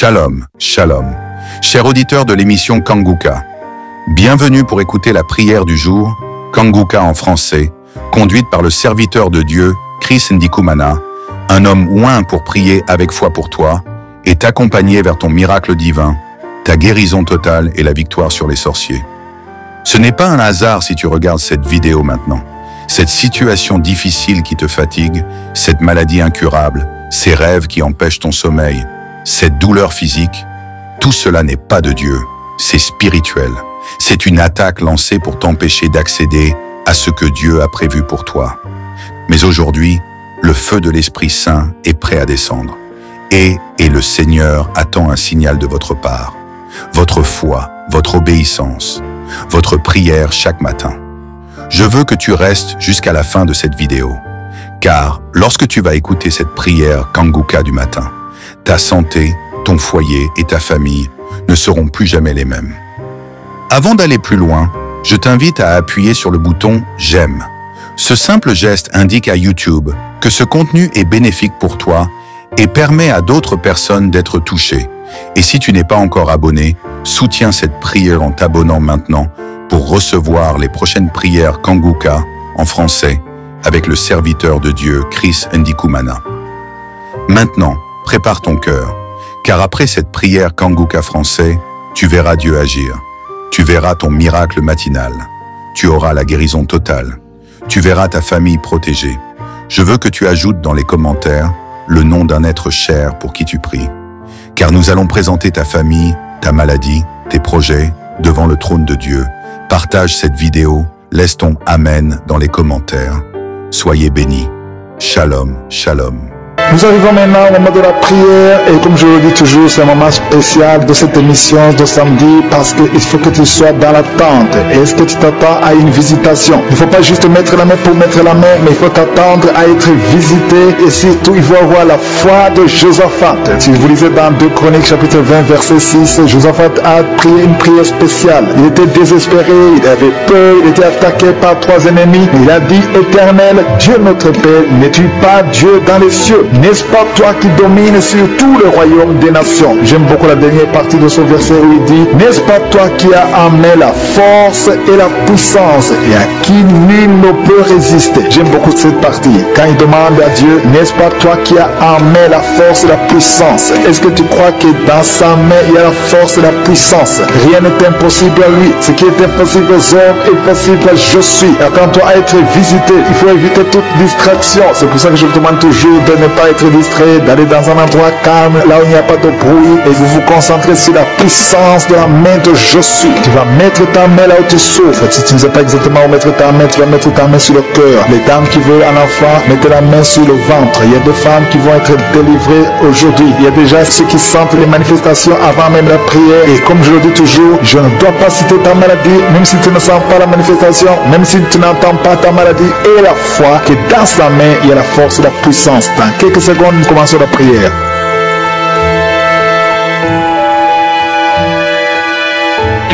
Shalom, shalom. Chers auditeurs de l'émission Kanguka, bienvenue pour écouter la prière du jour, Kanguka en français, conduite par le serviteur de Dieu, Chris Ndikumana, un homme oint pour prier avec foi pour toi et t'accompagner vers ton miracle divin, ta guérison totale et la victoire sur les sorciers. Ce n'est pas un hasard si tu regardes cette vidéo maintenant. Cette situation difficile qui te fatigue, cette maladie incurable, ces rêves qui empêchent ton sommeil, cette douleur physique, tout cela n'est pas de Dieu, c'est spirituel. C'est une attaque lancée pour t'empêcher d'accéder à ce que Dieu a prévu pour toi. Mais aujourd'hui, le feu de l'Esprit Saint est prêt à descendre. Et le Seigneur attend un signal de votre part. Votre foi, votre obéissance, votre prière chaque matin. Je veux que tu restes jusqu'à la fin de cette vidéo. Car lorsque tu vas écouter cette prière Kanguka du matin, ta santé, ton foyer et ta famille ne seront plus jamais les mêmes. Avant d'aller plus loin, je t'invite à appuyer sur le bouton « J'aime ». Ce simple geste indique à YouTube que ce contenu est bénéfique pour toi et permet à d'autres personnes d'être touchées. Et si tu n'es pas encore abonné, soutiens cette prière en t'abonnant maintenant pour recevoir les prochaines prières Kanguka en français avec le serviteur de Dieu Chris Ndikumana. Maintenant, prépare ton cœur, car après cette prière Kanguka français, tu verras Dieu agir. Tu verras ton miracle matinal. Tu auras la guérison totale. Tu verras ta famille protégée. Je veux que tu ajoutes dans les commentaires le nom d'un être cher pour qui tu pries. Car nous allons présenter ta famille, ta maladie, tes projets devant le trône de Dieu. Partage cette vidéo, laisse ton Amen dans les commentaires. Soyez bénis. Shalom, shalom. Nous arrivons maintenant au moment de la prière et comme je le dis toujours, c'est un moment spécial de cette émission de samedi parce qu'il faut que tu sois dans l'attente. Est-ce que tu t'attends à une visitation? Il ne faut pas juste mettre la main pour mettre la main, mais il faut t'attendre à être visité et surtout il faut avoir la foi de Josaphat. Si vous lisez dans 2 Chroniques chapitre 20 verset 6, Josaphat a prié une prière spéciale. Il était désespéré, il avait peur, il était attaqué par 3 ennemis. Il a dit, Éternel, Dieu notre Père, n'es-tu pas Dieu dans les cieux? N'est-ce pas toi qui domines sur tout le royaume des nations? J'aime beaucoup la dernière partie de ce verset où il dit, n'est-ce pas toi qui as en main la force et la puissance et à qui nul ne peut résister? J'aime beaucoup cette partie. Quand il demande à Dieu, n'est-ce pas toi qui as en main la force et la puissance? Est-ce que tu crois que dans sa main il y a la force et la puissance? Rien n'est impossible à lui. Ce qui est impossible aux hommes est possible à je suis. Attends-toi à être visité. Il faut éviter toute distraction. C'est pour ça que je te demande toujours de ne pas être distrait, d'aller dans un endroit calme, là où il n'y a pas de bruit, et vous vous concentrez sur la puissance de la main de je suis. Tu vas mettre ta main là où tu souffres. Si tu ne sais pas exactement où mettre ta main, tu vas mettre ta main sur le cœur. Les dames qui veulent un enfant, mettez la main sur le ventre. Il y a des femmes qui vont être délivrées aujourd'hui. Il y a déjà ceux qui sentent les manifestations avant même la prière. Et comme je le dis toujours, je ne dois pas citer ta maladie, même si tu ne sens pas la manifestation, même si tu n'entends pas ta maladie, et la foi que dans sa main, il y a la force et la puissance. Dans quelques secondes, nous commençons la prière.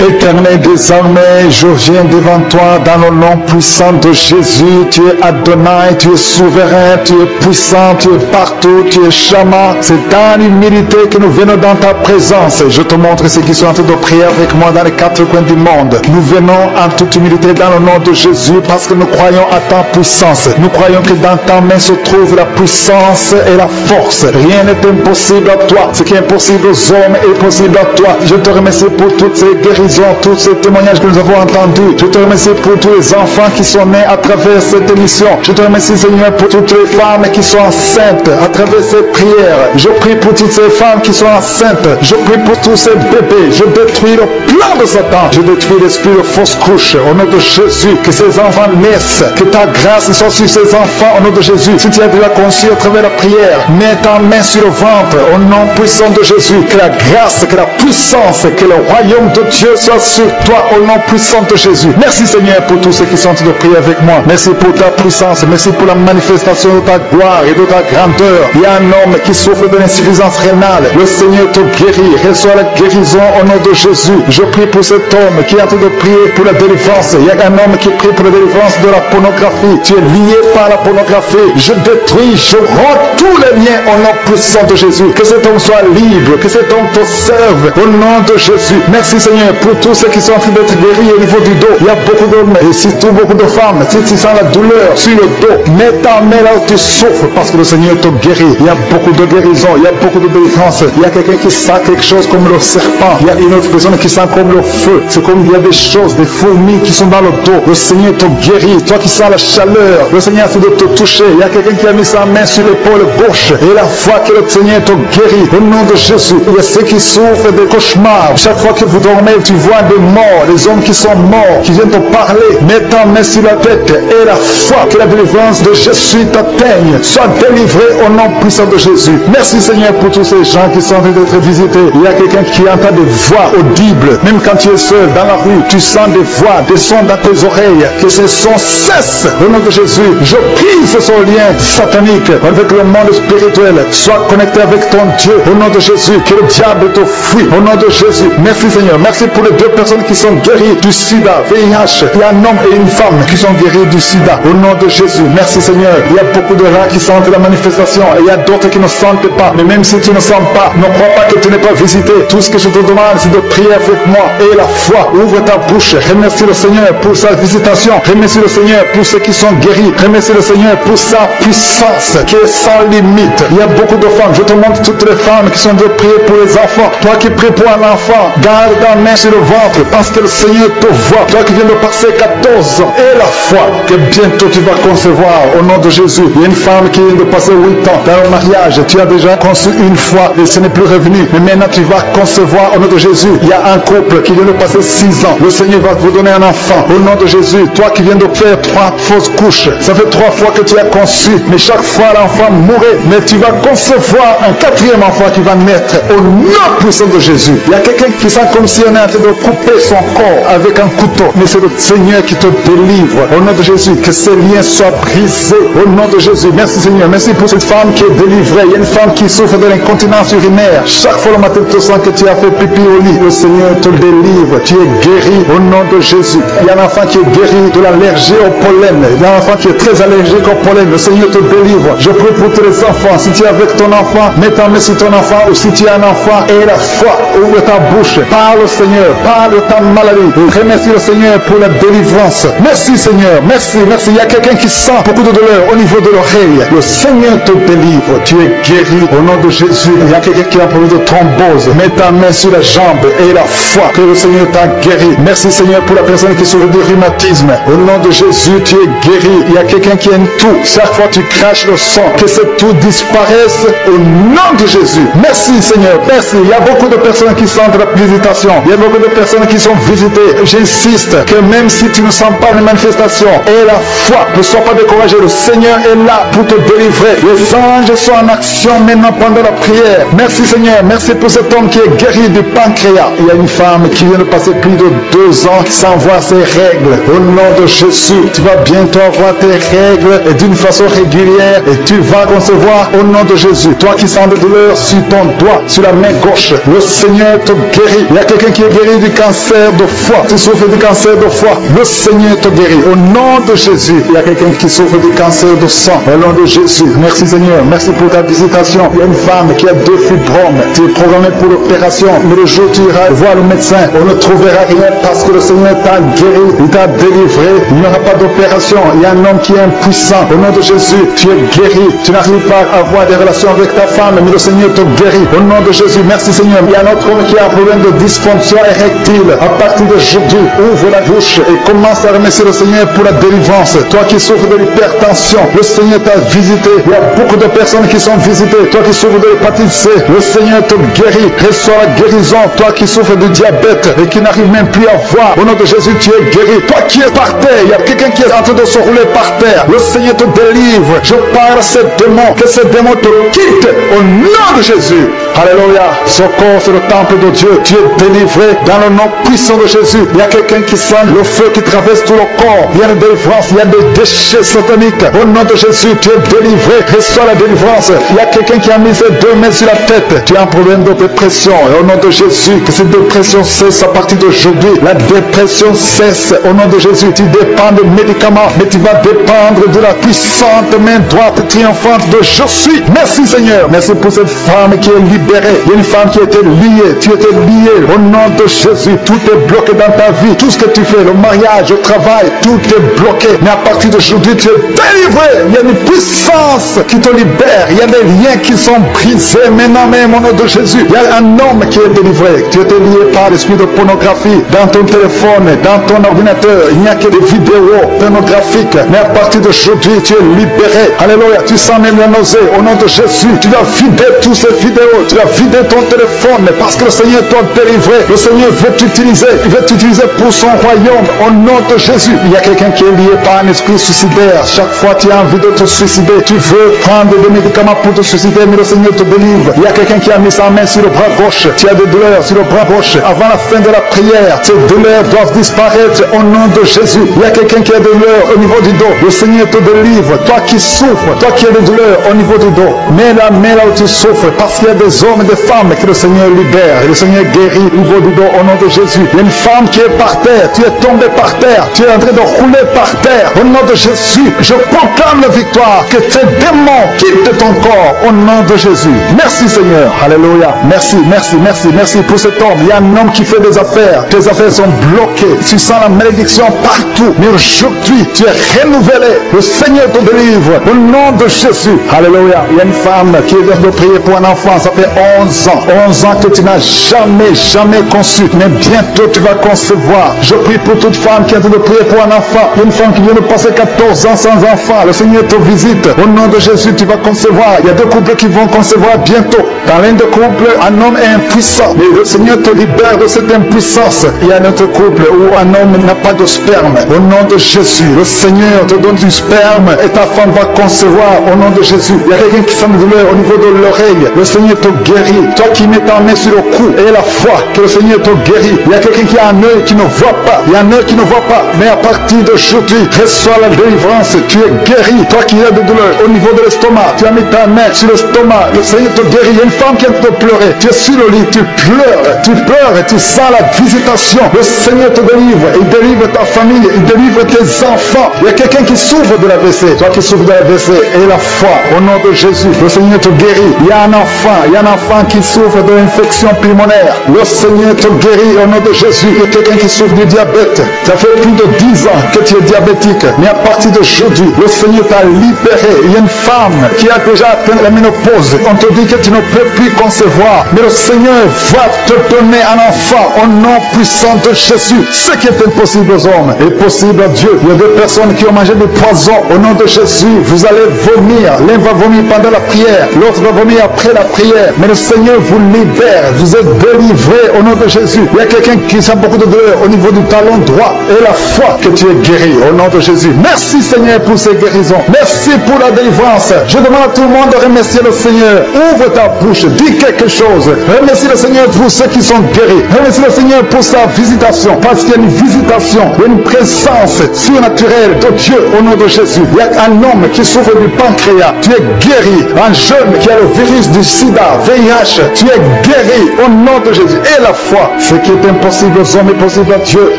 Éternel, désormais, je viens devant toi dans le nom puissant de Jésus. Tu es Adonai, tu es souverain, tu es puissant, tu es partout, tu es Shama. C'est dans l'humilité que nous venons dans ta présence. Je te montre ceux qui sont en train de prier avec moi dans les 4 coins du monde. Nous venons en toute humilité dans le nom de Jésus parce que nous croyons à ta puissance. Nous croyons que dans ta main se trouve la puissance et la force. Rien n'est impossible à toi. Ce qui est impossible aux hommes est possible à toi. Je te remercie pour toutes ces guérisons, tous ces témoignages que nous avons entendus. Je te remercie pour tous les enfants qui sont nés à travers cette émission. Je te remercie, Seigneur, pour toutes les femmes qui sont enceintes à travers cette prière. Je prie pour toutes ces femmes qui sont enceintes. Je prie pour tous ces bébés. Je détruis le plan de Satan. Je détruis l'esprit de fausse couche. Au nom de Jésus, que ces enfants naissent. Que ta grâce soit sur ces enfants. Au nom de Jésus, si tu as déjà conçu à travers la prière, mets ta main sur le ventre. Au nom puissant de Jésus, que la grâce, que la puissance, que le royaume de Dieu soit sur toi au nom puissant de Jésus. Merci Seigneur pour tous ceux qui sont en train de prier avec moi. Merci pour ta puissance. Merci pour la manifestation de ta gloire et de ta grandeur. Il y a un homme qui souffre de l'insuffisance rénale. Le Seigneur te guérit. Reçois la guérison au nom de Jésus. Je prie pour cet homme qui est en train de prier pour la délivrance. Il y a un homme qui prie pour la délivrance de la pornographie. Tu es lié par la pornographie. Je détruis, je romps tous les liens au nom puissant de Jésus. Que cet homme soit libre. Que cet homme te serve au nom de Jésus. Merci Seigneur pour tous ceux qui sont en train d'être guéris au niveau du dos. Il y a beaucoup d'hommes et surtout beaucoup de femmes. Si tu sens la douleur sur le dos, mets ta main là où tu souffres parce que le Seigneur te guérit. Il y a beaucoup de guérison, il y a beaucoup de délivrance. Il y a quelqu'un qui sent quelque chose comme le serpent. Il y a une autre personne qui sent comme le feu. C'est comme il y a des choses, des fourmis qui sont dans le dos. Le Seigneur te guérit. Toi qui sens la chaleur, le Seigneur a fait de te toucher. Il y a quelqu'un qui a mis sa main sur l'épaule gauche et la foi que le Seigneur te guérit. Au nom de Jésus, il y a ceux qui souffrent des cauchemars. Chaque fois que vous dormez, tu vois des morts, des hommes qui sont morts, qui viennent te parler. Mets ta main sur la tête et la foi que la délivrance de Jésus t'atteigne. Sois délivré au nom puissant de Jésus. Merci Seigneur pour tous ces gens qui sont en train d'être visités. Il y a quelqu'un qui entend des voix audibles. Même quand tu es seul dans la rue, tu sens des voix, des sons dans tes oreilles. Que ces sons cessent. Au nom de Jésus, je brise ce lien satanique avec le monde spirituel. Sois connecté avec ton Dieu. Au nom de Jésus, que le diable te fuit. Au nom de Jésus. Merci Seigneur. Merci pour les deux personnes qui sont guéries du sida, VIH. Il y a un homme et une femme qui sont guéris du sida. Au nom de Jésus. Merci Seigneur. Il y a beaucoup de gens qui sentent la manifestation et il y a d'autres qui ne sentent pas. Mais même si tu ne sens pas, ne crois pas que tu n'es pas visité. Tout ce que je te demande, c'est de prier avec moi. Et la foi, ouvre ta bouche. Remercie le Seigneur pour sa visitation. Remercie le Seigneur pour ceux qui sont guéris. Remercie le Seigneur pour sa puissance qui est sans limite. Il y a beaucoup de femmes. Je te montre toutes les femmes qui sont de prier pour les enfants. Toi qui pries pour un enfant, garde ta main sur le ventre parce que le Seigneur te voit. Toi qui viens de passer 14 ans et la foi que bientôt tu vas concevoir au nom de Jésus. Il y a une femme qui vient de passer 8 ans dans le mariage. Tu as déjà conçu une fois et ce n'est plus revenu. Mais maintenant tu vas concevoir au nom de Jésus. Il y a un couple qui vient de passer 6 ans. Le Seigneur va vous donner un enfant au nom de Jésus. Toi qui viens de faire 3 fausses couches. Ça fait 3 fois que tu as conçu. Mais chaque fois l'enfant mourait. Mais tu vas concevoir un 4e enfant qui va naître au nom puissant de Jésus. Il y a quelqu'un qui sent comme si on est en train de couper son corps avec un couteau. Mais c'est le Seigneur qui te délivre. Au nom de Jésus, que ces liens soient brisés. Au nom de Jésus. Merci Seigneur. Merci pour cette femme qui est délivrée. Il y a une femme qui souffre de l'incontinence urinaire. Chaque fois le matin, tu sens que tu as fait pipi au lit. Le Seigneur te délivre. Tu es guéri au nom de Jésus. Il y a un enfant qui est guéri de l'allergie au pollen. Il y a un enfant qui est très allergique au pollen. Le Seigneur te délivre. Je prie pour tous les enfants. Si tu es avec ton enfant, mets ta main sur ton enfant. Ou si tu es un enfant, et la foi, ouvre ta bouche. Parle au Seigneur. Parle de ta maladie. Et remercie le Seigneur pour la délivrance. Merci Seigneur. Merci, merci. Il y a quelqu'un qui sent beaucoup de douleur au niveau de l'oreille. Le Seigneur te délivre. Tu es guéri au nom de Jésus. Il y a quelqu'un qui a un problème de thrombose. Mets ta main sur la jambe et la foi que le Seigneur t'a guéri. Merci Seigneur pour la personne qui souffre de rhumatisme. Au nom de Jésus, tu es guéri. Il y a quelqu'un qui aime tout. Chaque fois tu craches le sang, que ce tout disparaisse au nom de Jésus. Merci Seigneur. Merci. Il y a beaucoup de personnes qui sentent la visitation. Il y a beaucoup de personnes qui sont visitées. J'insiste que même si tu ne sens pas les manifestations et la foi, ne sois pas découragé. Le Seigneur est là pour te délivrer. Les anges sont en action maintenant pendant la prière. Merci Seigneur. Merci pour cet homme qui est guéri du pancréas. Il y a une femme qui vient de passer plus de 2 ans sans voir ses règles. Au nom de Jésus, tu vas bientôt avoir tes règles et d'une façon régulière et tu vas concevoir au nom de Jésus. Toi qui sens des douleurs sur ton doigt, sur la main gauche, le Seigneur te guérit. Il y a quelqu'un qui est guéri du cancer de foie. Tu souffres du cancer de foie. Le Seigneur te guérit. Au nom de Jésus. Il y a quelqu'un qui souffre du cancer de sang. Au nom de Jésus. Merci Seigneur. Merci pour ta visitation. Il y a une femme qui a 2 fibromes. Tu es programmé pour l'opération. Mais le jour où tu iras voir le médecin, on ne trouvera rien parce que le Seigneur t'a guéri. Il t'a délivré. Il n'y aura pas d'opération. Il y a un homme qui est impuissant. Au nom de Jésus, tu es guéri. Tu n'arrives pas à avoir des relations avec ta femme, mais le Seigneur te guérit. Au nom de Jésus, merci Seigneur. Il y a un autre homme qui a un problème de dysfonction érectile. À partir d'aujourd'hui, ouvre la bouche et commence à remercier le Seigneur pour la délivrance. Toi qui souffres de l'hypertension, le Seigneur t'a visité. Il y a beaucoup de personnes qui sont visitées. Toi qui souffres de l'hépatite C, le Seigneur te guérit. Reçois la guérison. Toi qui souffres de diabète et qui n'arrive même plus à voir, au nom de Jésus, tu es guéri. Toi qui es par terre, il y a quelqu'un qui est en train de se rouler par terre. Le Seigneur te délivre. Je parle à ces démons, que ces démons te quittent au nom de Jésus. Alléluia. Ce corps, c'est le temple de Dieu. Tu es délivré dans dans le nom puissant de Jésus. Il y a quelqu'un qui sent le feu qui traverse tout le corps. Il y a une délivrance, il y a des déchets sataniques. Au nom de Jésus, tu es délivré. Reçois la délivrance. Il y a quelqu'un qui a mis ses 2 mains sur la tête. Tu as un problème de dépression. Et au nom de Jésus, que cette dépression cesse à partir d'aujourd'hui. La dépression cesse au nom de Jésus. Tu dépends de médicaments, mais tu vas dépendre de la puissante main droite triomphante de Je suis. Merci Seigneur. Merci pour cette femme qui est libérée. Il y a une femme qui était liée. Tu étais lié. Au nom de Jésus, tout est bloqué dans ta vie. Tout ce que tu fais, le mariage, le travail, tout est bloqué. Mais à partir d'aujourd'hui, tu es délivré. Il y a une puissance qui te libère. Il y a des liens qui sont brisés maintenant même au nom de Jésus. Il y a un homme qui est délivré. Tu étais lié par l'esprit de pornographie dans ton téléphone, dans ton ordinateur. Il n'y a que des vidéos pornographiques. Mais à partir d'aujourd'hui, tu es libéré. Alléluia. Tu sens même la nausée. Au nom de Jésus, tu vas vider toutes ces vidéos. Tu vas vider ton téléphone parce que le Seigneur t'a délivré. Le Seigneur veut t'utiliser. Il veut t'utiliser pour son royaume. Au nom de Jésus. Il y a quelqu'un qui est lié par un esprit suicidaire. Chaque fois tu as envie de te suicider, tu veux prendre des médicaments pour te suicider, mais le Seigneur te délivre. Il y a quelqu'un qui a mis sa main sur le bras gauche. Tu as des douleurs sur le bras gauche. Avant la fin de la prière, ces douleurs doivent disparaître au nom de Jésus. Il y a quelqu'un qui a des douleurs au niveau du dos. Le Seigneur te délivre. Toi qui souffres, toi qui as des douleurs au niveau du dos, mets la main là où tu souffres, parce qu'il y a des hommes et des femmes que le Seigneur libère. Et le Seigneur guérit au niveau du dos au nom de Jésus. Il y a une femme qui est par terre. Tu es tombé par terre. Tu es en train de rouler par terre. Au nom de Jésus, je proclame la victoire. Que ces démons quittent ton corps au nom de Jésus. Merci Seigneur. Alléluia. Merci, merci, merci, merci pour cet homme. Il y a un homme qui fait des affaires. Tes affaires sont bloquées. Tu sens la malédiction partout. Mais aujourd'hui, tu es renouvelé. Le Seigneur te délivre au nom de Jésus. Alléluia. Il y a une femme qui vient de prier pour un enfant. Ça fait 11 ans. 11 ans que tu n'as jamais conçu. Mais bientôt tu vas concevoir. Je prie pour toute femme qui est en train de prier pour un enfant. Il y a une femme qui vient de passer 14 ans sans enfant. Le Seigneur te visite. Au nom de Jésus, tu vas concevoir. Il y a 2 couples qui vont concevoir bientôt. Dans l'un des couples, un homme est impuissant. Mais le Seigneur te libère de cette impuissance. Il y a un autre couple où un homme n'a pas de sperme. Au nom de Jésus, le Seigneur te donne du sperme et ta femme va concevoir au nom de Jésus. Il y a quelqu'un qui sent une douleur au niveau de l'oreille. Le Seigneur te guérit. Toi qui mets ta main sur le cou et la foi que le Seigneur te guérit. Il y a quelqu'un qui a un œil qui ne voit pas. Il y a un œil qui ne voit pas. Mais à partir d'aujourd'hui, reçois la délivrance. Tu es guéri. Toi qui as des douleurs au niveau de l'estomac, tu as mis ta main sur l'estomac. Le Seigneur te guérit. Il y a une femme qui vient de pleurer. Tu es sur le lit, tu pleures et tu sens la visitation. Le Seigneur te délivre. Il délivre ta famille. Il délivre tes enfants. Il y a quelqu'un qui souffre de l'AVC. Toi qui souffres de l'AVC et la foi au nom de Jésus. Le Seigneur te guérit. Il y a un enfant qui souffre de l'infection pulmonaire. Le Seigneur te guérit au nom de Jésus. Il y a quelqu'un qui souffre du diabète. Ça fait plus de 10 ans que tu es diabétique. Mais à partir d'aujourd'hui, le Seigneur t'a libéré. Il y a une femme qui a déjà atteint la ménopause. On te dit que tu ne peux plus concevoir. Mais le Seigneur va te donner un enfant au nom puissant de Jésus. Ce qui est impossible aux hommes est possible à Dieu. Il y a 2 personnes qui ont mangé du poison. Au nom de Jésus, vous allez vomir. L'un va vomir pendant la prière. L'autre va vomir après la prière. Mais le Seigneur vous libère. Vous êtes délivrés au nom de Jésus. Il y a quelqu'un qui sent beaucoup de douleur au niveau du talon droit. Et la foi que tu es guéri au nom de Jésus. Merci Seigneur pour ces guérisons. Merci pour la délivrance. Je demande à tout le monde de remercier le Seigneur. Ouvre ta bouche. Dis quelque chose. Remercie le Seigneur pour ceux qui sont guéris. Remercie le Seigneur pour sa visitation. Parce qu'il y a une visitation. Il y a une présence surnaturelle de Dieu au nom de Jésus. Il y a un homme qui souffre du pancréas. Tu es guéri. Un jeune qui a le virus du sida, VIH. Tu es guéri au nom de Jésus. Et la foi. Ce qui est impossible aux hommes est possible à Dieu.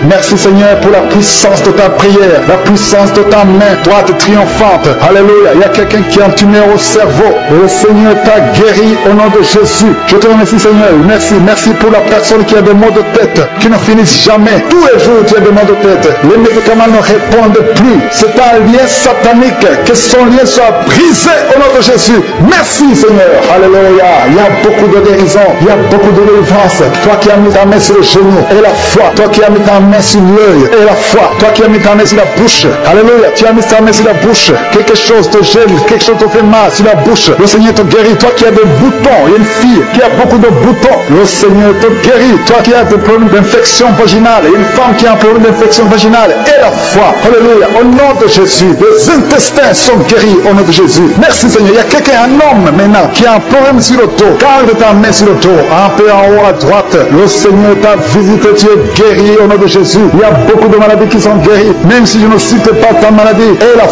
Merci Seigneur pour la puissance de ta prière. La puissance de ta main droite triomphante. Alléluia. Il y a quelqu'un qui a un tumeur au cerveau. Et le Seigneur t'a guéri au nom de Jésus. Je te remercie Seigneur. Merci. Merci pour la personne qui a des maux de tête qui ne finissent jamais. Tous les jours tu as des maux de tête. Les médicaments ne répondent plus. C'est un lien satanique. Que son lien soit brisé au nom de Jésus. Merci Seigneur. Alléluia. Il y a beaucoup de guérison. Il y a beaucoup de délivrance. Toi qui as mis ta main sur le genou et la foi. Toi qui as mis ta main sur l'œil et la foi. Toi qui as mis ta main sur la bouche. Alléluia. Tu as mis ta main sur la bouche. Quelque chose te gêne. Quelque chose te fait mal sur la bouche. Le Seigneur te guérit. Toi qui as des boutons. Il y a une fille qui a beaucoup de boutons. Le Seigneur te guérit. Toi qui as des problèmes d'infection vaginale. Il y a une femme qui a un problème d'infection vaginale. Et la foi. Alléluia. Au nom de Jésus. Les intestins sont guéris au nom de Jésus. Merci Seigneur. Il y a quelqu'un, un homme maintenant, qui a un problème sur le dos. Garde ta main sur le dos. Un peu en haut à droite. Le Seigneur Seigneur t'a visité, tu es guéri au nom de Jésus. Il y a beaucoup de maladies qui sont guéries, même si je ne cite pas ta maladie. Et la